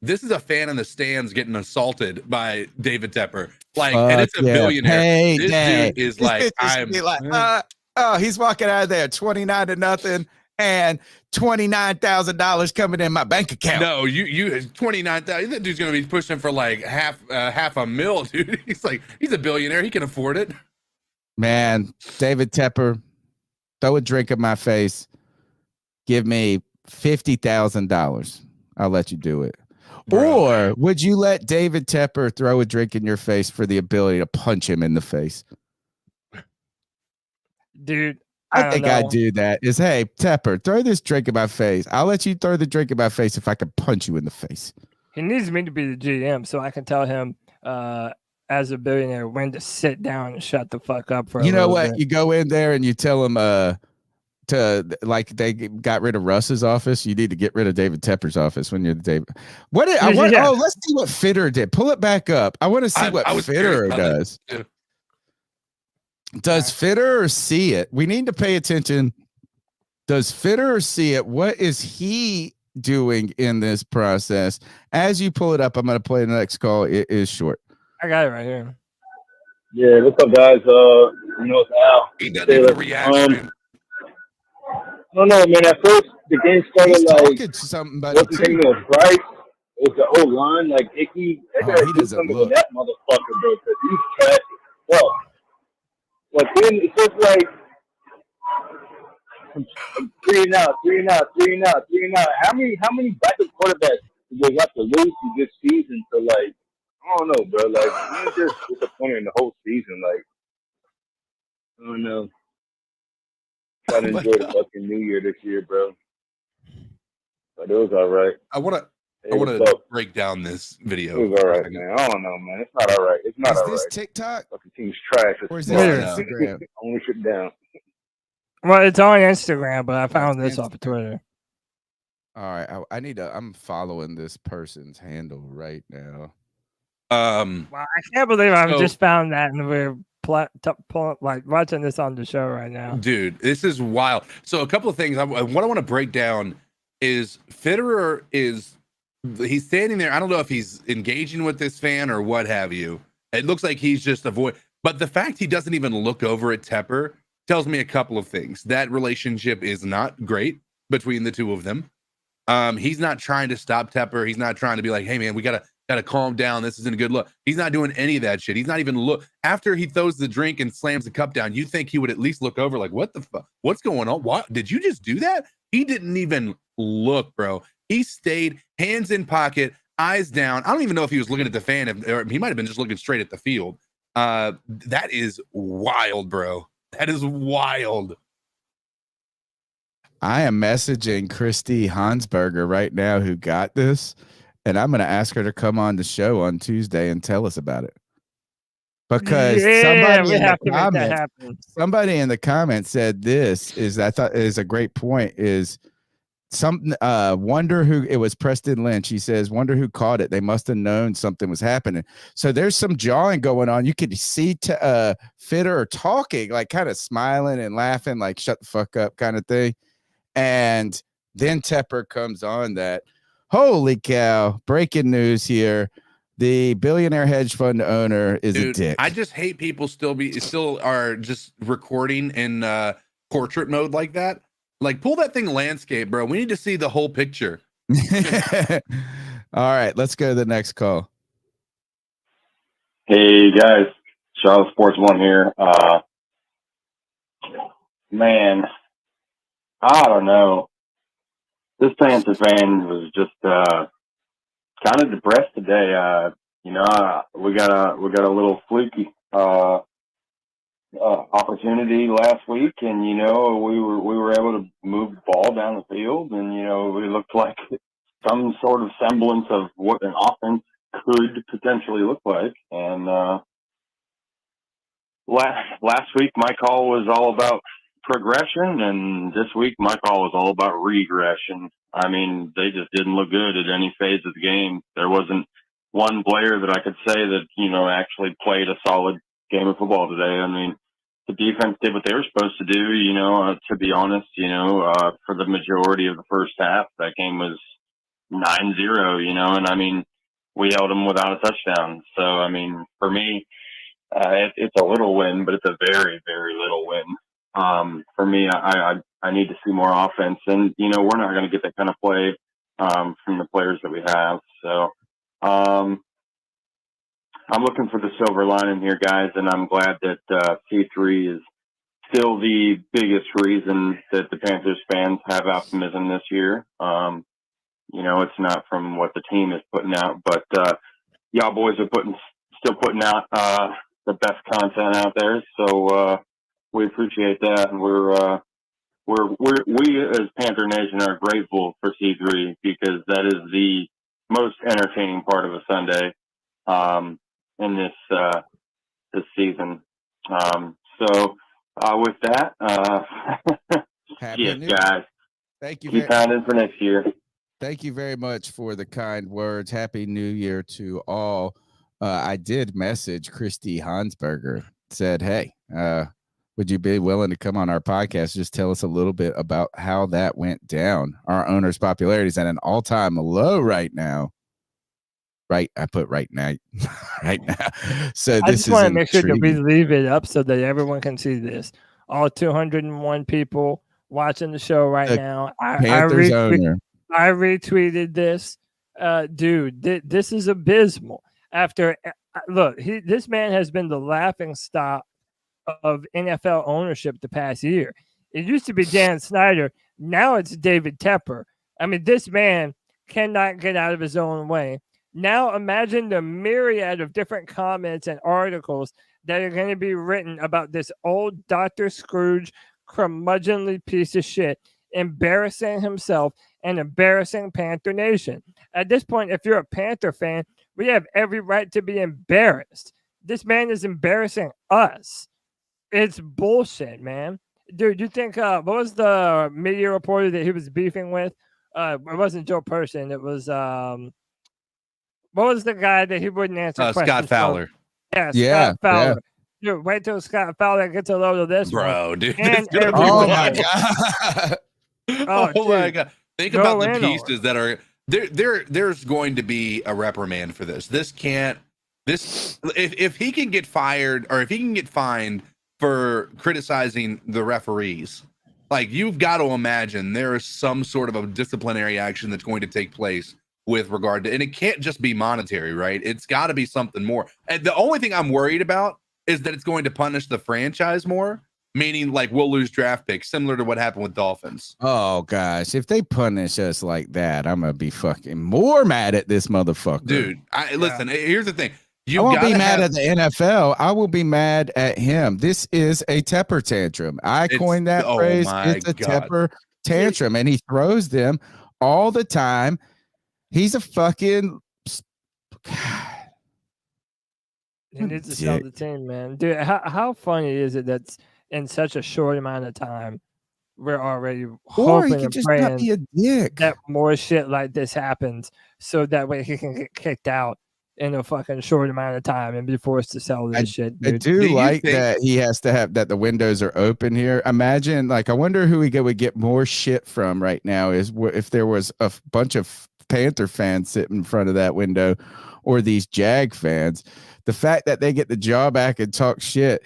Speaker 7: This is a fan in the stands getting assaulted by David Tepper. Like, and it's a billionaire. This dude is like,
Speaker 3: he's walking out of there 29-0 and $29,000 coming in my bank account.
Speaker 7: No, you 29,000. That dude's gonna be pushing for like half a mil, dude. He's a billionaire. He can afford it.
Speaker 3: Man, David Tepper, throw a drink in my face. Give me $50,000. I'll let you do it. Bro. Or would you let David Tepper throw a drink in your face for the ability to punch him in the face?
Speaker 4: Dude,
Speaker 3: I think I'd do that. Hey, Tepper, throw this drink in my face. I'll let you throw the drink in my face if I can punch you in the face.
Speaker 4: He needs me to be the GM so I can tell him as a billionaire when to sit down and shut the fuck up for a little bit.
Speaker 3: You go in there and you tell him they got rid of Russ's office. You need to get rid of David Tepper's office when you're the David. Oh, let's see what Fitter did. Pull it back up. I want to see what Fitter does. Does Fitter see it? We need to pay attention. Does Fitter see it? What is he doing in this process? As you pull it up, I'm going to play the next call. It is short.
Speaker 4: I got it right here.
Speaker 17: Yeah, what's up, guys? It's Al.
Speaker 7: He doesn't even react.
Speaker 17: I don't know, man. At first, the game started
Speaker 3: something
Speaker 17: wasn't thinking it was Bryce. It was the O-line, like Icky.
Speaker 3: He doesn't look.
Speaker 17: That motherfucker, bro, because he's trash as fuck. But then it's just like 3 and out. How many backup quarterbacks do they have to lose to this season to, like, I don't know, bro. Like, man, just disappointed in the whole season. Like, I don't know. Trying to enjoy the fucking New Year this year, bro. But it was all right.
Speaker 7: I want to break down this video.
Speaker 17: It was all right, man. I don't know, man. It's not all right. It's not all right.
Speaker 3: Is this TikTok?
Speaker 17: Fucking team's trash.
Speaker 3: Or is this Instagram?
Speaker 17: Only shit down.
Speaker 4: Well, it's on Instagram, but I found this off of Twitter.
Speaker 3: All right, I'm following this person's handle right now.
Speaker 4: Well, I can't believe I just found that, and we're watching this on the show right now.
Speaker 7: Dude, this is wild. So a couple of things. What I want to break down is Fitterer he's standing there. I don't know if he's engaging with this fan or what have you. It looks like he's just but the fact he doesn't even look over at Tepper tells me a couple of things. That relationship is not great between the two of them. He's not trying to stop Tepper. He's not trying to be like, hey man, we gotta calm down. This isn't a good look. He's not doing any of that shit. He's not even after he throws the drink and slams the cup down. You think he would at least look over like, what the fuck? What's going on? What did you just do that? He didn't even look, bro. He stayed hands in pocket, eyes down. I don't even know if he was looking at the fan, or he might have been just looking straight at the field. That is wild, bro. That is wild.
Speaker 3: I am messaging Christy Hansberger right now who got this, and I'm going to ask her to come on the show on Tuesday and tell us about it. Because somebody in the comments said this I thought is a great point is wonder who it was. Preston Lynch. He says, wonder who caught it. They must have known something was happening. So there's some jawing going on. You could see Fitter talking, like kind of smiling and laughing, like shut the fuck up kind of thing. And then Tepper comes on that. Holy cow. Breaking news here. The billionaire hedge fund owner is a dick.
Speaker 7: I just hate people still are just recording in portrait mode like that. Like, pull that thing landscape, bro. We need to see the whole picture.
Speaker 3: All right, let's go to the next call.
Speaker 18: Hey guys, Charlotte Sports One here. Man, I don't know. This Panther fan was just kind of depressed today. We got a little fluky opportunity last week, and we were able to move the ball down the field, and we looked like some sort of semblance of what an offense could potentially look like. And last week my call was all about progression, and this week my call was all about regression. I mean, they just didn't look good at any phase of the game. There wasn't one player that I could say that actually played a solid game of football today. I mean, the defense did what they were supposed to do. To be honest, for the majority of the first half, that game was 9-0. And I mean, we held them without a touchdown. So I mean, for me, it's a little win, but it's a very, very little win. For me, I need to see more offense, and we're not going to get that kind of play from the players that we have. So I'm looking for the silver lining here, guys, and I'm glad that C3 is still the biggest reason that the Panthers fans have optimism this year. It's not from what the team is putting out, but y'all boys are still putting out the best content out there. So we appreciate that, and we as Panther Nation are grateful for C3 because that is the most entertaining part of a Sunday in this season. So with that,
Speaker 3: Happy New Year.
Speaker 18: guys.
Speaker 3: Thank you.
Speaker 18: Keep pounding for next year.
Speaker 3: Thank you very much for the kind words. Happy New Year to all. I did message Christy Hansberger, said, hey, would you be willing to come on our podcast? Just tell us a little bit about how that went down. Our owner's popularity is at an all-time low right now. Right. I put right now. Right now. So
Speaker 4: I
Speaker 3: this
Speaker 4: just want to
Speaker 3: is
Speaker 4: make sure that we
Speaker 3: intriguing.
Speaker 4: leave it up so that everyone can see this. All 201 people watching the show right
Speaker 3: The
Speaker 4: now.
Speaker 3: Panthers owner.
Speaker 4: I retweeted this. Dude, this is abysmal. After look, this man has been the laughing stock of NFL ownership the past year. It used to be Dan Snyder. Now it's David Tepper. I mean, this man cannot get out of his own way. Now imagine the myriad of different comments and articles that are going to be written about this old Dr. Scrooge curmudgeonly piece of shit, embarrassing himself and embarrassing Panther Nation. At this point, if you're a Panther fan, we have every right to be embarrassed. This man is embarrassing us. It's bullshit, man. Dude, you think, what was the media reporter that he was beefing with? It wasn't Joe Person. It was, what was the guy that he wouldn't answer questions?
Speaker 5: Scott Fowler.
Speaker 4: Scott Fowler. Dude, wait till Scott Fowler gets a load of this,
Speaker 5: bro, dude.
Speaker 4: And
Speaker 3: Oh my god!
Speaker 5: Oh my god! Think about the pieces that are there. There's going to be a reprimand for this. This can't. This if he can get fired or if he can get fined for criticizing the referees, like you've got to imagine there is some sort of a disciplinary action that's going to take place with regard to, and it can't just be monetary, right? It's got to be something more. And the only thing I'm worried about is that it's going to punish the franchise more, meaning like we'll lose draft picks, similar to what happened with Dolphins.
Speaker 3: Oh gosh, if they punish us like that, I'm gonna be fucking more mad at this motherfucker,
Speaker 5: dude. Listen, here's the thing.
Speaker 3: I won't be mad at the NFL. I will be mad at him. This is a Tepper tantrum. I coined that phrase. It's a Tepper tantrum, and he throws them all the time. He's a fucking.
Speaker 4: He needs to sell the team, man. Dude, how funny is it that's in such a short amount of time we're already hoping and praying that more shit like this happens so that way he can get kicked out in a fucking short amount of time and be forced to sell this shit, dude.
Speaker 3: I do like that he has to have that the windows are open here. Imagine, like, I wonder who would get more shit from right now is if there was a bunch of Panther fans sitting in front of that window or these Jag fans. The fact that they get the jaw back and talk shit,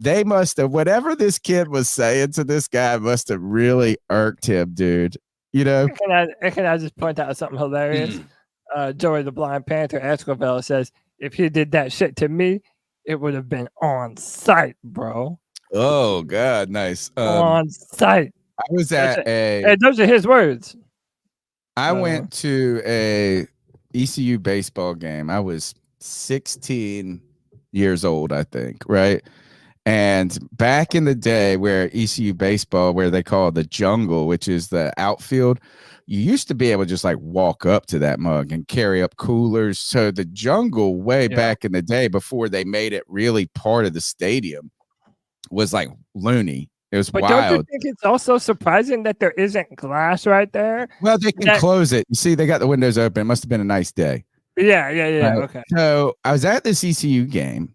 Speaker 3: they must have, whatever this kid was saying to this guy must have really irked him, dude. You know?
Speaker 4: Can I just point out something hilarious? Joey the Blind Panther Escobar says, if he did that shit to me, it would have been on site, bro.
Speaker 3: Oh, God, nice.
Speaker 4: On site.
Speaker 3: I was at
Speaker 4: those are his words.
Speaker 3: I went to a ECU baseball game. I was 16 years old, I think, right? And back in the day where ECU baseball, where they call it the jungle, which is the outfield, you used to be able to just like walk up to that mug and carry up coolers. So the jungle way back in the day before they made it really part of the stadium was like loony. It was wild.
Speaker 4: Don't you think it's also surprising that there isn't glass right there?
Speaker 3: Well, they can close it. You see, they got the windows open. It must have been a nice day.
Speaker 4: Yeah.
Speaker 3: Right?
Speaker 4: Okay.
Speaker 3: So I was at this ECU game,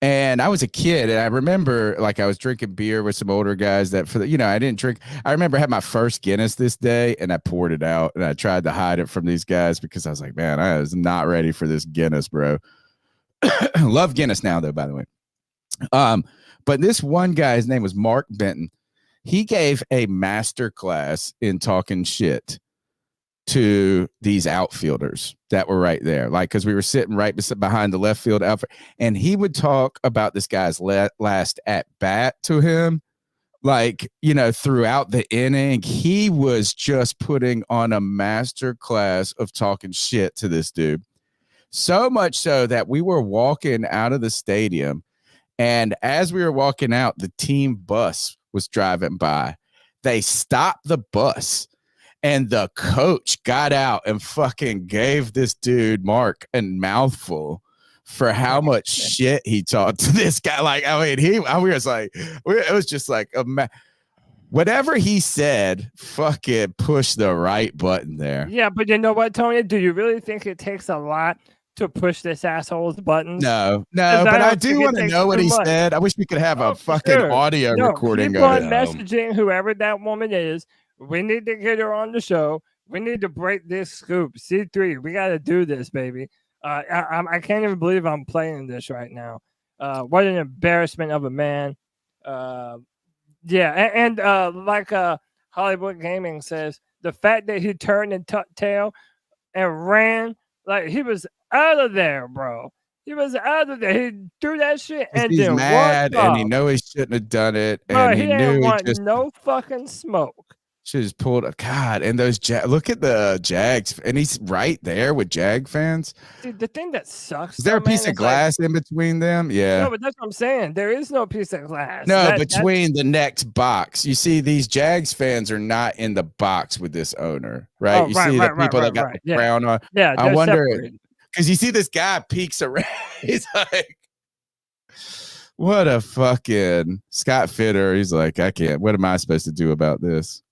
Speaker 3: And I was a kid, and I remember like I was drinking beer with some older guys that I didn't drink. I remember I had my first Guinness this day, and I poured it out, and I tried to hide it from these guys because I was like, man, I was not ready for this Guinness, bro. Love Guinness now, though, by the way. But this one guy, his name was Mark Benton. He gave a master class in talking shit to these outfielders that were right there, like because we were sitting right behind the left field outfield, and he would talk about this guy's last at bat to him, like throughout the inning. He was just putting on a master class of talking shit to this dude, so much so that we were walking out of the stadium, and as we were walking out, the team bus was driving by. They stopped the bus. And the coach got out and fucking gave this dude, Mark, a mouthful for how much shit he talked to this guy. Like, I mean, it was just like, whatever he said, fucking push the right button there.
Speaker 4: Yeah, but you know what, Tony? Do you really think it takes a lot to push this asshole's buttons?
Speaker 3: No, but I do want to know what he said. I wish we could have a fucking audio recording
Speaker 4: keep
Speaker 3: of
Speaker 4: on
Speaker 3: it.
Speaker 4: messaging whoever that woman is. We need to get her on the show. We need to break this scoop. C3, we got to do this, baby. I can't even believe I'm playing this right now. What an embarrassment of a man. And like Hollywood Gaming says, the fact that he turned and tucked tail and ran, like he was out of there, bro. He was out of there. He threw that shit and
Speaker 3: he's
Speaker 4: then
Speaker 3: mad,
Speaker 4: walked
Speaker 3: and he
Speaker 4: off.
Speaker 3: know he shouldn't have done it,
Speaker 4: Bro,
Speaker 3: and
Speaker 4: he
Speaker 3: he
Speaker 4: didn't
Speaker 3: knew he
Speaker 4: want
Speaker 3: just
Speaker 4: no fucking smoke.
Speaker 3: should have pulled a God. And those look at the Jags, and he's right there with Jag fans.
Speaker 4: Dude, the thing that sucks.
Speaker 3: Is there a piece of glass in between them? Yeah.
Speaker 4: No, but that's what I'm saying. There is no piece of glass.
Speaker 3: No, between the next box. You see, these Jags fans are not in the box with this owner, right?
Speaker 4: Oh,
Speaker 3: you
Speaker 4: right,
Speaker 3: see
Speaker 4: right,
Speaker 3: the people
Speaker 4: right,
Speaker 3: that got
Speaker 4: right.
Speaker 3: the crown on.
Speaker 4: Yeah,
Speaker 3: I
Speaker 4: they're
Speaker 3: wonder,
Speaker 4: separated.
Speaker 3: because you see this guy peeks around. He's like, what a fucking Scott Fitter. He's like, I can't. What am I supposed to do about this?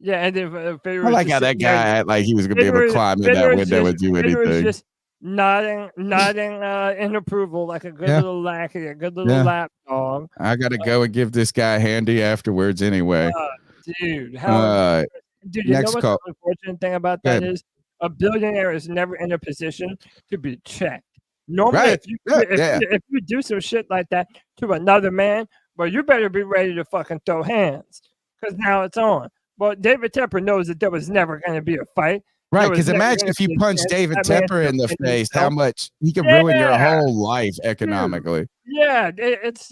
Speaker 4: Yeah, and if
Speaker 3: I like how that guy act like he was gonna be able to climb in that window and do anything.
Speaker 4: Just nodding in approval like a good little lackey, a good little lap dog.
Speaker 3: I gotta go and give this guy a handy afterwards anyway.
Speaker 4: Dude,
Speaker 3: Next
Speaker 4: you know what's
Speaker 3: call.
Speaker 4: the unfortunate thing about that is a billionaire is never in a position to be checked. Normally, if you do some shit like that to another man, well, you better be ready to fucking throw hands because now it's on. Well, David Tepper knows that there was never going to be a fight.
Speaker 3: Right, because imagine if you punch David Tepper in the face, how much he could ruin your whole life economically.
Speaker 4: Yeah, it's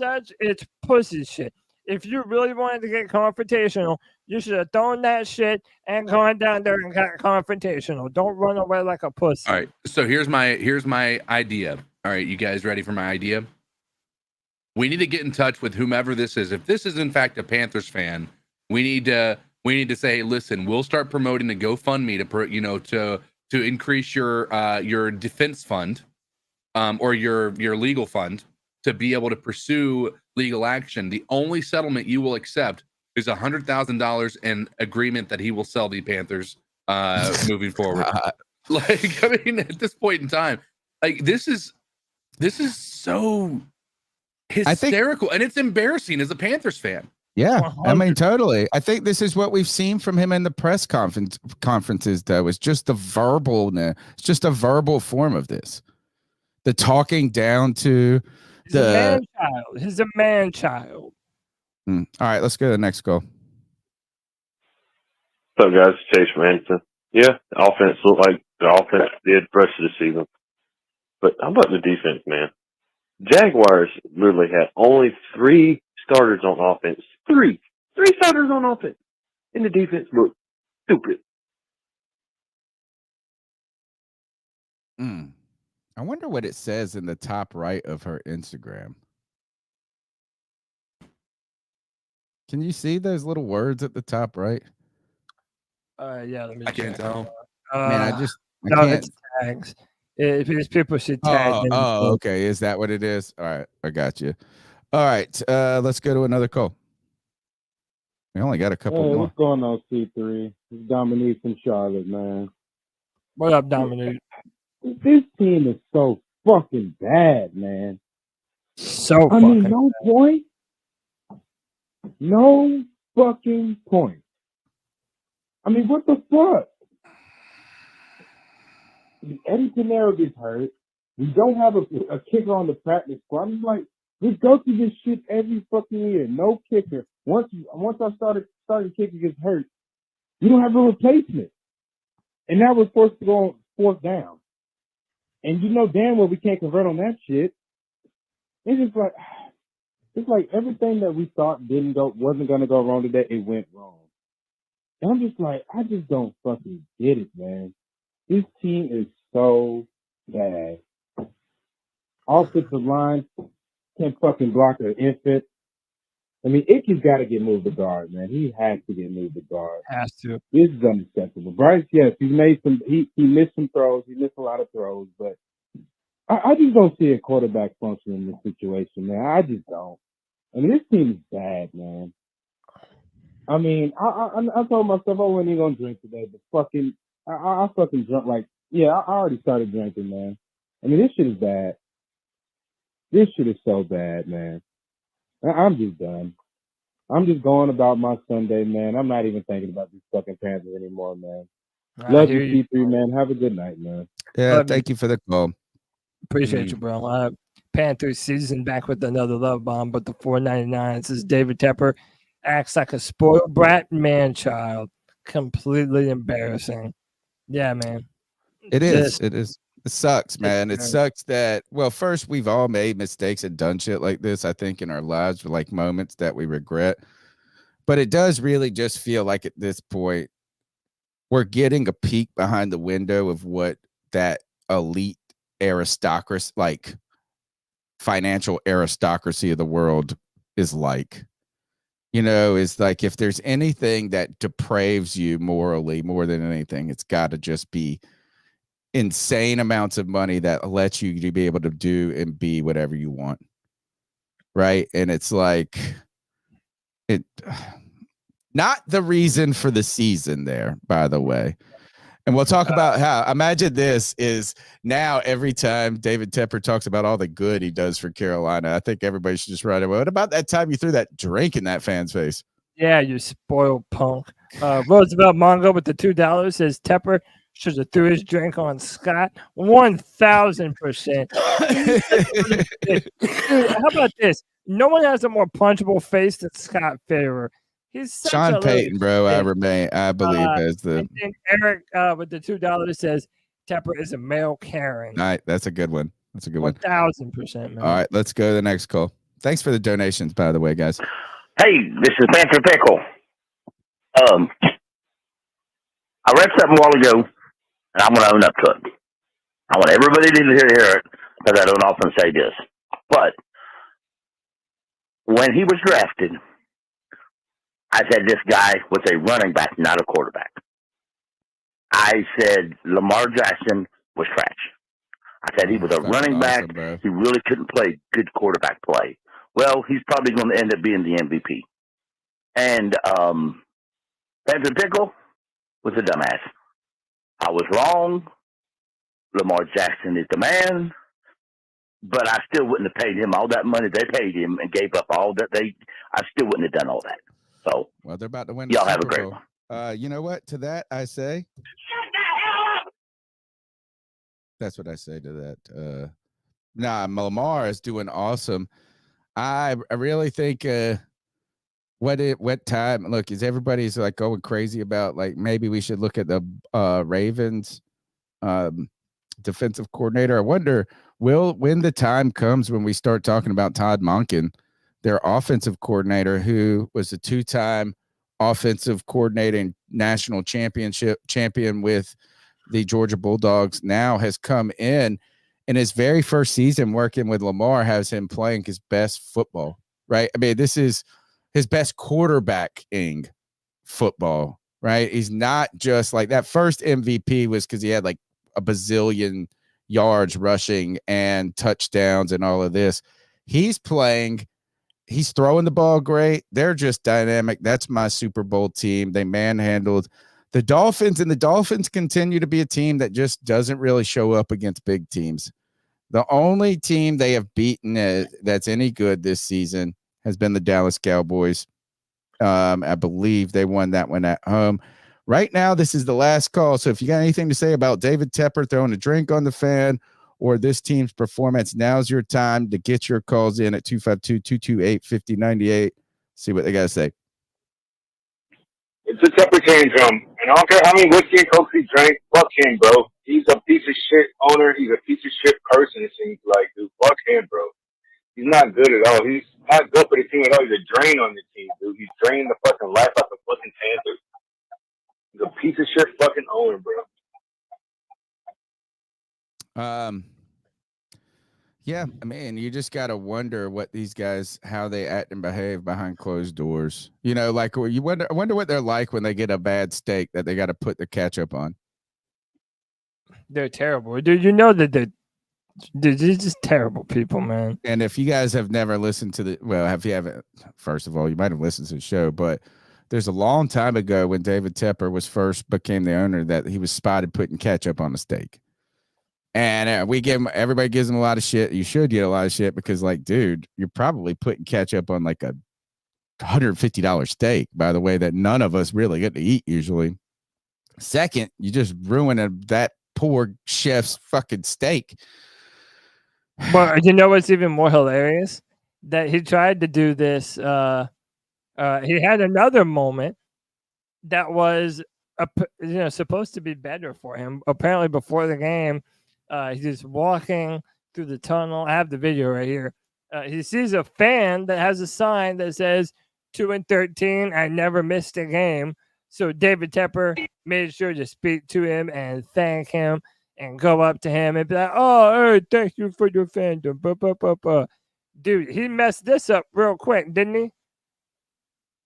Speaker 4: pussy shit. If you really wanted to get confrontational, you should have thrown that shit and gone down there and got confrontational. Don't run away like a pussy.
Speaker 5: All right, so here's my idea. All right, you guys ready for my idea? We need to get in touch with whomever this is. If this is in fact a Panthers fan, we need to say, hey, listen, we'll start promoting the GoFundMe to increase your defense fund, or your legal fund to be able to pursue legal action. The only settlement you will accept is $100,000 in agreement that he will sell the Panthers moving forward. Like, I mean, at this point in time, like this is so hysterical, and it's embarrassing as a Panthers fan.
Speaker 3: Yeah, 100. I mean, totally. I think this is what we've seen from him in the press conferences, though. It's just the verbalness. It's just a verbal form of this. The talking down to
Speaker 4: He's a man child. He's a man child.
Speaker 3: All right, let's go to the next goal.
Speaker 15: What's up, guys? Chase from Anderson. Yeah, the offense looked like the offense did the rest of the season. But how about the defense, man? Jaguars literally had only 3 starters on offense. 3 starters on offense. And the defense looked stupid.
Speaker 3: I wonder what it says in the top right of her Instagram. Can you see those little words at the top right?
Speaker 4: Yeah, let me.
Speaker 5: I can't tell.
Speaker 3: Man, I
Speaker 4: no,
Speaker 3: can't.
Speaker 4: it's tags. If it's people should tag.
Speaker 3: Okay. Is that what it is? All right, I got you. All right, let's go to another call. We only got a couple more.
Speaker 19: What's going on, C3? It's Dominique from Charlotte, man.
Speaker 4: What up, Dominique?
Speaker 19: This team is so fucking bad, man.
Speaker 4: So
Speaker 19: I mean, no point. No fucking point. I mean, what the fuck? Eddie Pinero gets hurt. We don't have a kicker on the practice squad. I'm like, we go through this shit every fucking year. No kicker. Once our starting kicker gets hurt, we don't have a replacement. And now we're forced to go on fourth down. And you know damn well we can't convert on that shit. It's like everything that we thought wasn't gonna go wrong today, it went wrong. And I'm just like, I just don't fucking get it, man. This team is so bad. Offensive line can't fucking block an infant. I mean, Icky's got to get moved to guard, man. He has to get moved to guard.
Speaker 4: Has to.
Speaker 19: This is unacceptable. Bryce, yes, he missed some throws. He missed a lot of throws, but I just don't see a quarterback function in this situation, man. I just don't. I mean, this team is bad, man. I mean, I told myself I wasn't even gonna drink today, but fucking, I fucking drunk I already started drinking, man. I mean, this shit is bad. This shit is so bad, man. I'm just done. I'm just going about my Sunday, man. I'm not even thinking about these fucking Panthers anymore, man. Love you, C3, man. Have a good night, man.
Speaker 3: Yeah, thank you for the call.
Speaker 4: Appreciate you, bro. Panthers season back with another love bomb, but the 499. This is David Tepper. Acts like a spoiled brat man-child. Completely embarrassing. Yeah, man.
Speaker 3: It is. It sucks, man. It sucks that, well, first, we've all made mistakes and done shit like this, I think, in our lives, like moments that we regret. But it does really just feel like at this point, we're getting a peek behind the window of what that elite aristocracy, like financial aristocracy of the world is like. You know, is like if there's anything that depraves you morally more than anything, it's got to just be insane amounts of money that lets you to be able to do and be whatever you want. Right. And it's like it not the reason for the season there, by the way. And we'll talk about how, imagine this is now every time David Tepper talks about all the good he does for Carolina, I think everybody should just write away. What about that time you threw that drink in that fan's face?
Speaker 4: Yeah, you spoiled punk. Roosevelt Mongo with the $2 says Tepper should have threw his drink on Scott. 1,000%. Dude, how about this? No one has a more punchable face than Scott Favour. He's such
Speaker 3: Sean Payton, bro. I believe as the.
Speaker 4: And Eric with the $2 says Tepper is a male Karen.
Speaker 3: All right, that's a good one.
Speaker 4: 1,000%, man.
Speaker 3: All right, let's go to the next call. Thanks for the donations, by the way, guys.
Speaker 15: Hey, this is Panther Pickle. I read something a while ago, and I'm going to own up to it. I want everybody to hear it because I don't often say this. But when he was drafted, I said this guy was a running back, not a quarterback. I said Lamar Jackson was trash. I said he was a running back. He really couldn't play good quarterback play. Well, he's probably going to end up being the MVP. And Panther Pickle was a dumbass. I was wrong. Lamar Jackson is the man. But I still wouldn't have paid him all that money they paid him and gave up all that I still wouldn't have done all that. So,
Speaker 3: well, they're about to win.
Speaker 15: Y'all have a great one.
Speaker 3: You know what? To that, I say.
Speaker 15: Shut the hell up!
Speaker 3: That's what I say to that. Lamar is doing awesome. I really think what time? Look, is everybody's like going crazy about like maybe we should look at the Ravens defensive coordinator. I wonder when the time comes when we start talking about Todd Monken, their offensive coordinator, who was a two-time offensive coordinator and national champion with the Georgia Bulldogs, now has come in his very first season working with Lamar, has him playing his best football, right? I mean, this is his best quarterbacking football, right? He's not just like that first MVP was because he had like a bazillion yards rushing and touchdowns and all of this. He's throwing the ball great. They're just dynamic. That's my Super Bowl team. They manhandled the Dolphins, and the Dolphins continue to be a team that just doesn't really show up against big teams. The only team they have beaten that's any good this season has been the Dallas Cowboys. I believe they won that one at home. Right now, this is the last call. So if you got anything to say about David Tepper throwing a drink on the fan or this team's performance, now's your time to get your calls in at 252-228-5098. See what they got to say.
Speaker 18: It's a Tepper tantrum. And I don't care how many whiskey and cokes he drank. Fuck him, bro. He's a piece of shit owner. He's a piece of shit person, it seems like, dude. Fuck him, bro. He's not good at all. He's not good for the team at all. He's a drain on the team, dude. He's draining the fucking life out of the fucking Panthers. He's a piece of shit fucking owner, bro.
Speaker 3: Yeah, I mean, you just got to wonder what these guys, how they act and behave behind closed doors. You know, like you wonder what they're like when they get a bad steak that they got to put the ketchup on.
Speaker 4: They're terrible. Dude, you know that they're just terrible people, man.
Speaker 3: And if you guys have never listened to if you haven't, first of all, you might have listened to the show, but there's a long time ago when David Tepper became the owner that he was spotted putting ketchup on a steak. And everybody gives him a lot of shit. You should get a lot of shit because, like, dude, you're probably putting ketchup on like a $150 steak, by the way, that none of us really get to eat usually. Second, you just ruined that poor chef's fucking steak.
Speaker 4: But you know what's even more hilarious? That he tried to do this. He had another moment that was supposed to be better for him. Apparently, before the game, he's just walking through the tunnel. I have the video right here. He sees a fan that has a sign that says 2-13. I never missed a game. So David Tepper made sure to speak to him and thank him and go up to him and be like, "Oh, hey, thank you for your fandom." Dude, he messed this up real quick, didn't he?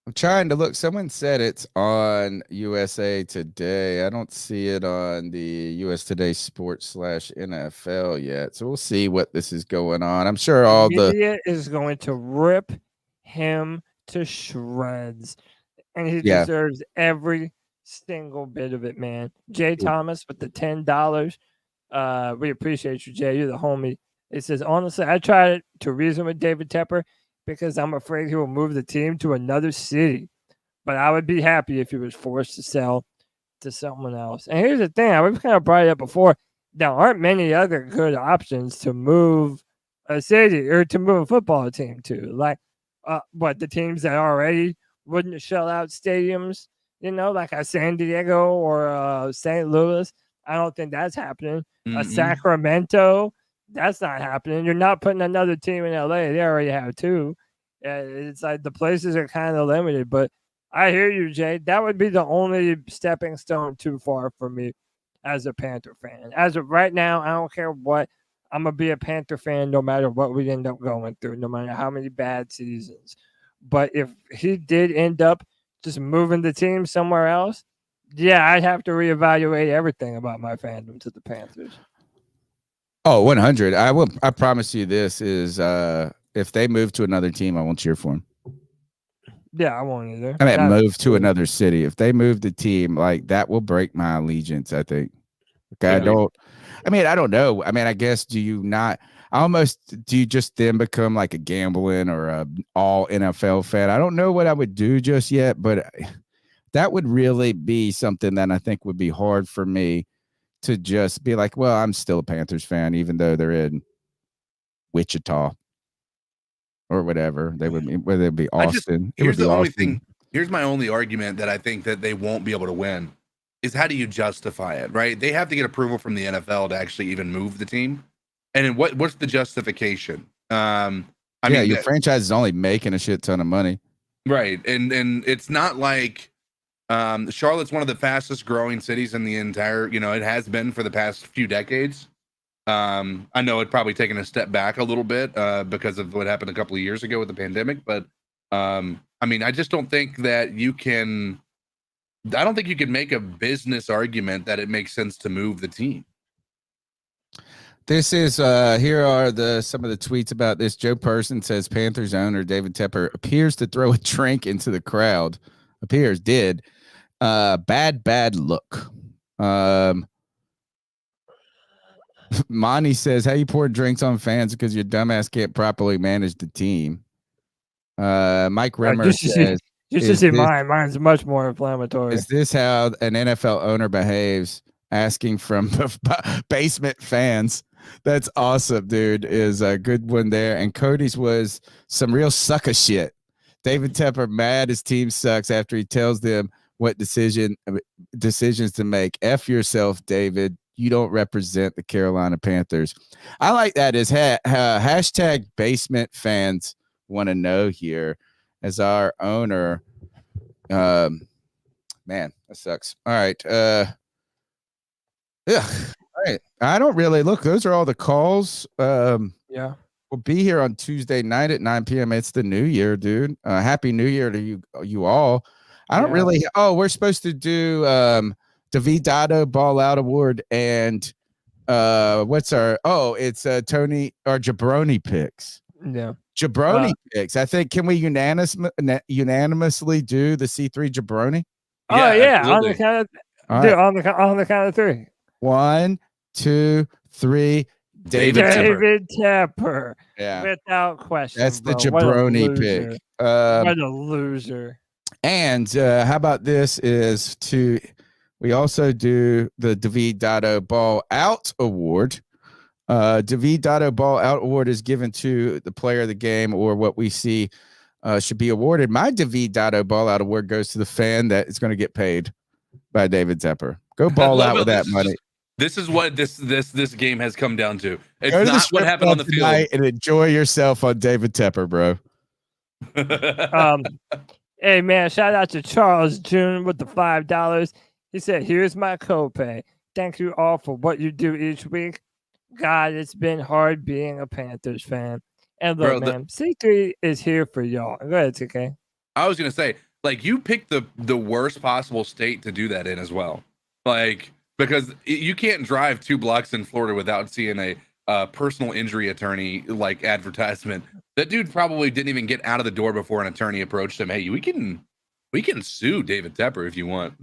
Speaker 3: I'm trying to look. Someone said it's on USA Today. I don't see it on the US Today Sports /NFL yet. So we'll see what this is going on. I'm sure the
Speaker 4: media is going to rip him to shreds. And he deserves every single bit of it, man. Jay Thomas with the $10. We appreciate you, Jay. You're the homie. It says, honestly, I tried to reason with David Tepper because I'm afraid he will move the team to another city. But I would be happy if he was forced to sell to someone else. And here's the thing. We've kind of brought it up before. There aren't many other good options to move a city or to move a football team to. Like, the teams that already wouldn't shell out stadiums, like a San Diego or St. Louis. I don't think that's happening. A Sacramento, that's not happening. You're not putting another team in LA. They already have two. It's like the places are kind of limited. But I hear you, Jay. That would be the only stepping stone too far for me as a Panther fan. As of right now, I don't care what. I'm going to be a Panther fan no matter what we end up going through, no matter how many bad seasons. But if he did end up just moving the team somewhere else, I'd have to reevaluate everything about my fandom to the Panthers.
Speaker 3: Oh, 100. I promise you this is if they move to another team, I won't cheer for them.
Speaker 4: Yeah, I won't either.
Speaker 3: I mean, move to another city. If they move the team, like that will break my allegiance, I think. Okay, I don't know. I mean, I guess do you just then become like a gambling or a all NFL fan? I don't know what I would do just yet, but that would really be something that I think would be hard for me to just be like, well, I'm still a Panthers fan, even though they're in Wichita or whatever. Whether it be Austin.
Speaker 5: Here's my only argument that I think that they won't be able to win is how do you justify it, right? They have to get approval from the NFL to actually even move the team. And then what's the justification?
Speaker 3: Your franchise is only making a shit ton of money.
Speaker 5: Right. And it's not like Charlotte's one of the fastest growing cities in the entire, it has been for the past few decades. I know it probably taken a step back a little bit because of what happened a couple of years ago with the pandemic. But I just don't think that you can make a business argument that it makes sense to move the team.
Speaker 3: This is here are some of the tweets about this. Joe Person says Panthers owner David Tepper appears to throw a drink into the crowd. Did. Bad look. Monty says, how you pour drinks on fans because your dumbass can't properly manage the team. Mike Rimmer says,
Speaker 4: just to see mine. Mine's much more inflammatory.
Speaker 3: Is this how an NFL owner behaves? Asking from basement fans. That's awesome, dude. Is a good one there. And Cody's was some real sucker shit. David Tepper mad his team sucks after he tells them what decisions to make. F yourself, David. You don't represent the Carolina Panthers. I like that as hashtag basement fans want to know here as our owner. Man, that sucks. All right. Yeah. All right. I don't really look. Those are all the calls.
Speaker 4: Yeah.
Speaker 3: We'll be here on Tuesday night at 9 p.m. It's the new year, dude. Happy New Year to you all. I don't really. Oh, we're supposed to do the V Dotto Ball Out Award and what's our? Oh, it's Tony or Jabroni picks.
Speaker 4: Yeah.
Speaker 3: Jabroni picks. I think can we unanimously do the C3 Jabroni?
Speaker 4: Oh yeah,
Speaker 3: absolutely.
Speaker 4: on the count of,
Speaker 3: Dude,
Speaker 4: on the count of 3.
Speaker 3: 1, 2, 3. David
Speaker 4: Tepper.
Speaker 3: Yeah.
Speaker 4: Without question.
Speaker 3: That's the
Speaker 4: bro.
Speaker 3: Jabroni pick.
Speaker 4: What a loser.
Speaker 3: And how about this is we also do the David Dotto Ball Out Award. David Dotto Ball Out Award is given to the player of the game or what we see should be awarded. My David Dotto Ball Out Award goes to the fan that is going to get paid by David Tepper. Go ball out with that money.
Speaker 5: This is what this game has come down to. It's
Speaker 3: Go to
Speaker 5: not what happened on the field.
Speaker 3: And enjoy yourself on David Tepper, bro.
Speaker 4: Hey man, shout out to Charles June with the $5. He said, "Here's my copay. Thank you all for what you do each week. God, it's been hard being a Panthers fan. And look, man, C3 is here for y'all." Go ahead, TK.
Speaker 5: I was gonna say, like, you picked the worst possible state to do that in as well, like, because you can't drive 2 blocks in Florida without seeing a personal injury attorney like advertisement. That dude probably didn't even get out of the door before an attorney approached him. Hey, we can sue David Tepper if you want.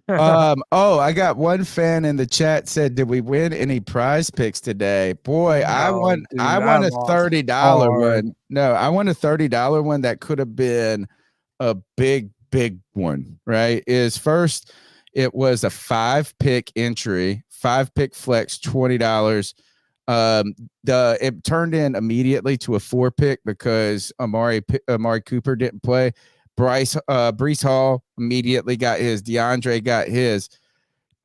Speaker 3: I got one fan in the chat said, did we win any prize picks today? Boy,
Speaker 4: No,
Speaker 3: I won
Speaker 4: dude,
Speaker 3: I won
Speaker 4: I
Speaker 3: a
Speaker 4: lost
Speaker 3: $30
Speaker 4: hard.
Speaker 3: one. No, I won a $30 one that could have been a big one, right? First it was a 5-pick entry, 5-pick flex, $20. It turned in immediately to a 4-pick because Amari Cooper didn't play. Breece Hall immediately got his. DeAndre got his.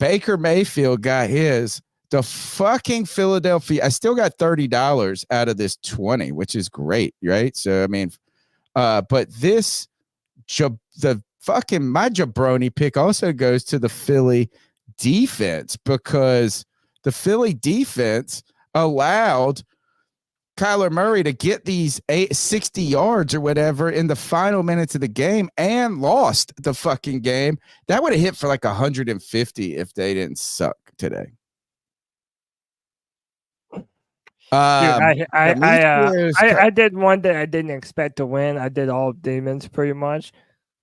Speaker 3: Baker Mayfield got his. The fucking Philadelphia. I still got $30 out of this 20, which is great, right? So I mean, but this my jabroni pick also goes to the Philly defense because the Philly defense allowed Kyler Murray to get these 60 yards or whatever in the final minutes of the game and lost the fucking game. That would have hit for like 150 if they didn't suck today.
Speaker 4: Dude, I did one that I didn't expect to win. I did all demons pretty much.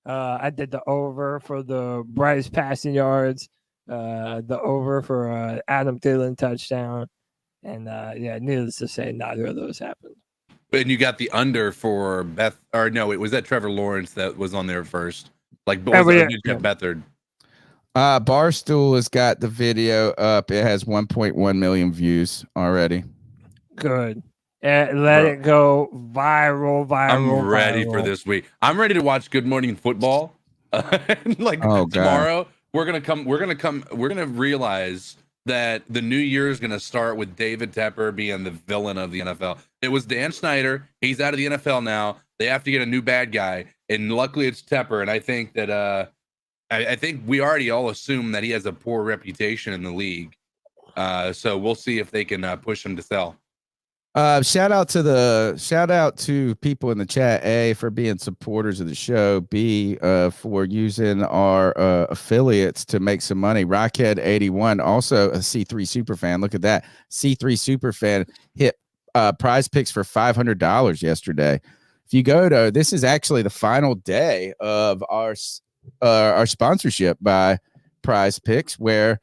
Speaker 4: I did the over for the Bryce passing yards, the over for Adam Thielen touchdown. And needless to say, neither of those happened.
Speaker 5: And you got the under for it was that Trevor Lawrence that was on there first. Like, Jeff Beathard.
Speaker 3: Barstool has got the video up. It has 1.1 million views already.
Speaker 4: Good. And let it go viral.
Speaker 5: I'm ready for this week. I'm ready to watch Good Morning Football. Tomorrow we're gonna realize that the new year is going to start with David Tepper being the villain of the NFL. It was Dan Snyder. He's out of the NFL now. They have to get a new bad guy. And luckily it's Tepper. And I think that I think we already all assume that he has a poor reputation in the league. So we'll see if they can push him to sell.
Speaker 3: Shout out to people in the chat, A, for being supporters of the show, B, for using our affiliates to make some money. Rockhead81, also a C3 superfan. Look at that. C3 superfan hit PrizePicks for $500 yesterday. If you go to, this is actually the final day of our sponsorship by PrizePicks, where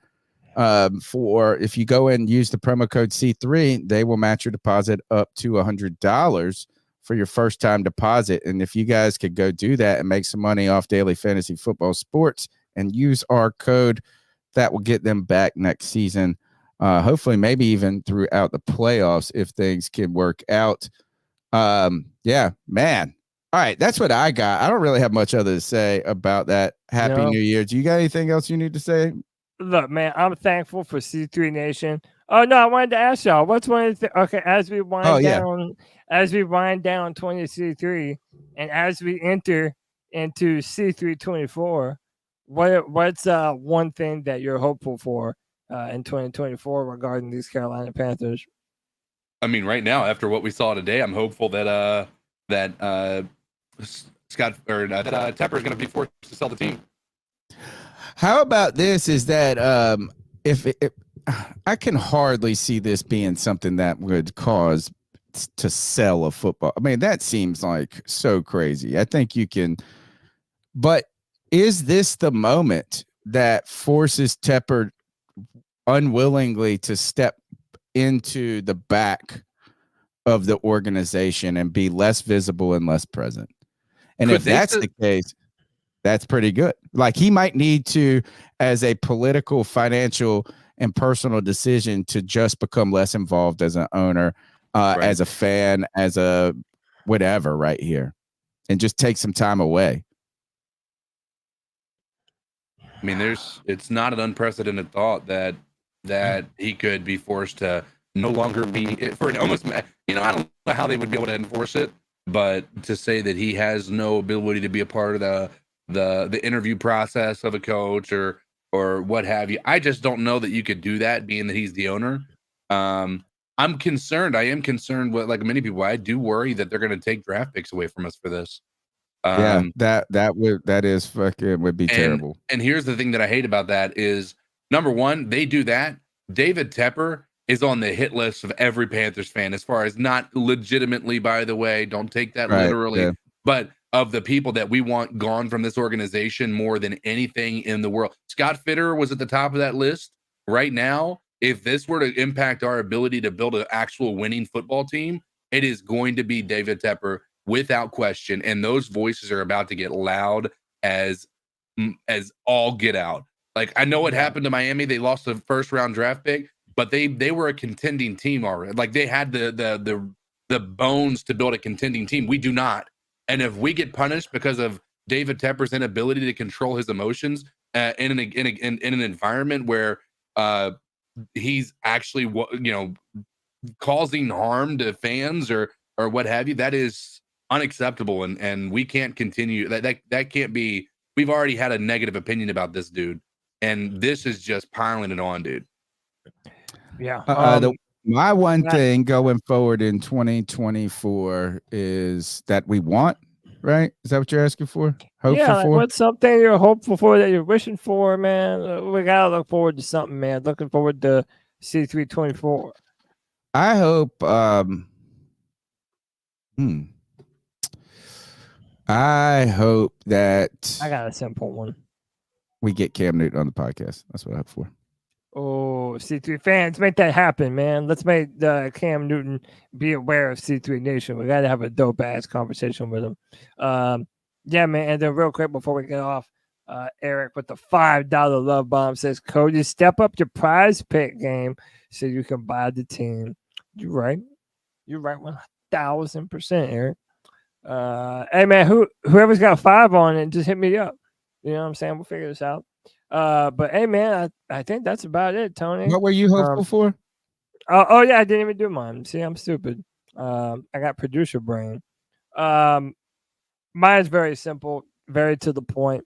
Speaker 3: For if you go and use the promo code C3, they will match your deposit up to $100 for your first time deposit. And if you guys could go do that and make some money off daily fantasy football sports and use our code, that will get them back next season. Hopefully, maybe even throughout the playoffs if things can work out. Yeah, man. All right, that's what I got. I don't really have much other to say about that. Happy New Year. Do you got anything else you need to say?
Speaker 4: Look, man, I'm thankful for C3 Nation. Oh no, I wanted to ask y'all, what's one of the okay as we wind down 20C3 and as we enter into C324, what's one thing that you're hopeful for in 2024 regarding these Carolina Panthers?
Speaker 5: I mean, right now, after what we saw today, I'm hopeful that Scott or Tepper is going to be forced to sell the team.
Speaker 3: How about this? Is that if I can hardly see this being something that would cause to sell a football. I mean, that seems like so crazy. I think you can, but is this the moment that forces Tepper unwillingly to step into the back of the organization and be less visible and less present? And if that's the case, that's pretty good. Like he might need to, as a political, financial, and personal decision, to just become less involved as an owner, as a fan, as a whatever right here, and just take some time away.
Speaker 5: I mean, it's not an unprecedented thought that he could be forced to no longer be for almost, I don't know how they would be able to enforce it, but to say that he has no ability to be a part of the interview process of a coach or what have you. I just don't know that you could do that, being that he's the owner. I'm concerned. I am concerned with, like many people, I do worry that they're going to take draft picks away from us for this. That
Speaker 3: is fucking would be terrible.
Speaker 5: And here's the thing that I hate about that is, number one, they do that. David Tepper is on the hit list of every Panthers fan, as far as not legitimately, by the way, don't take that literally, but of the people that we want gone from this organization more than anything in the world. Scott Fitterer was at the top of that list. Right now, if this were to impact our ability to build an actual winning football team, it is going to be David Tepper without question. And those voices are about to get loud as all get out. Like, I know what happened to Miami. They lost the first round draft pick, but they were a contending team already. Like, they had the bones to build a contending team. We do not. And if we get punished because of David Tepper's inability to control his emotions in an environment where he's actually causing harm to fans or what have you, that is unacceptable. And we can't continue. That can't be. We've already had a negative opinion about this dude, and this is just piling it on, dude.
Speaker 4: Yeah.
Speaker 3: My one thing going forward in 2024 is that we want, right? Is that what you're asking for? Hopeful for?
Speaker 4: What's something you're hopeful for, that you're wishing for, man? We gotta look forward to something, man. Looking forward to C324.
Speaker 3: I hope. I hope that
Speaker 4: I got a simple one.
Speaker 3: We get Cam Newton on the podcast. That's what I hope for.
Speaker 4: Oh, C3 fans, make that happen, man. Let's make Cam Newton be aware of C3 Nation. We got to have a dope ass conversation with him. Yeah, man. And then real quick before we get off, Eric with the $5 love bomb says, Cody, step up your prize pick game so you can buy the team. You're right. You're right 1,000%, Eric. Hey, man, whoever's got 5 on it, just hit me up. You know what I'm saying? We'll figure this out. But hey, man, I think that's about it, Tony.
Speaker 3: What were you hopeful for?
Speaker 4: Oh yeah, I didn't even do mine. See, I'm stupid. I got producer brain. Mine's very simple, very to the point.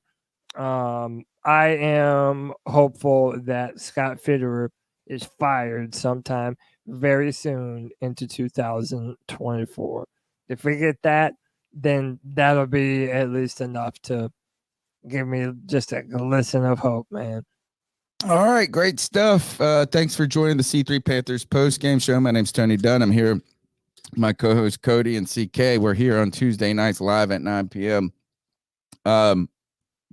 Speaker 4: I am hopeful that Scott Fitterer is fired sometime very soon into 2024. If we get that, then that'll be at least enough to give me just a glisten of hope, man.
Speaker 3: All right, great stuff. Thanks for joining the C3 Panthers post-game show. My name's Tony Dunn. I'm here. My co-host Cody and CK. We're here on Tuesday nights live at 9 p.m. The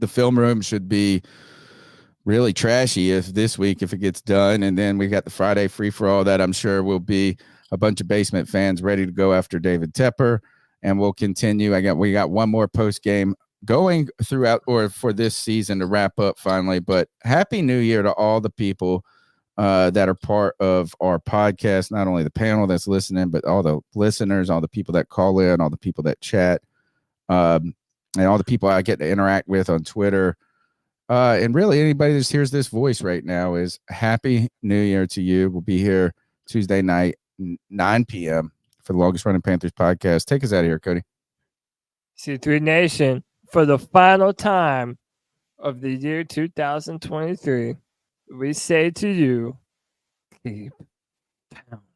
Speaker 3: film room should be really trashy if it gets done. And then we got the Friday free-for-all that I'm sure will be a bunch of basement fans ready to go after David Tepper. And we'll continue. We got one more post game going throughout or for this season to wrap up finally. But Happy New Year to all the people that are part of our podcast, not only the panel that's listening, but all the listeners, all the people that call in, all the people that chat, and all the people I get to interact with on Twitter. And really anybody that hears this voice right now is Happy New Year to you. We'll be here Tuesday night, 9 p.m. for the longest running Panthers podcast. Take us out of here, Cody.
Speaker 4: C3 Nation, for the final time of the year 2023, we say to you, keep pounding.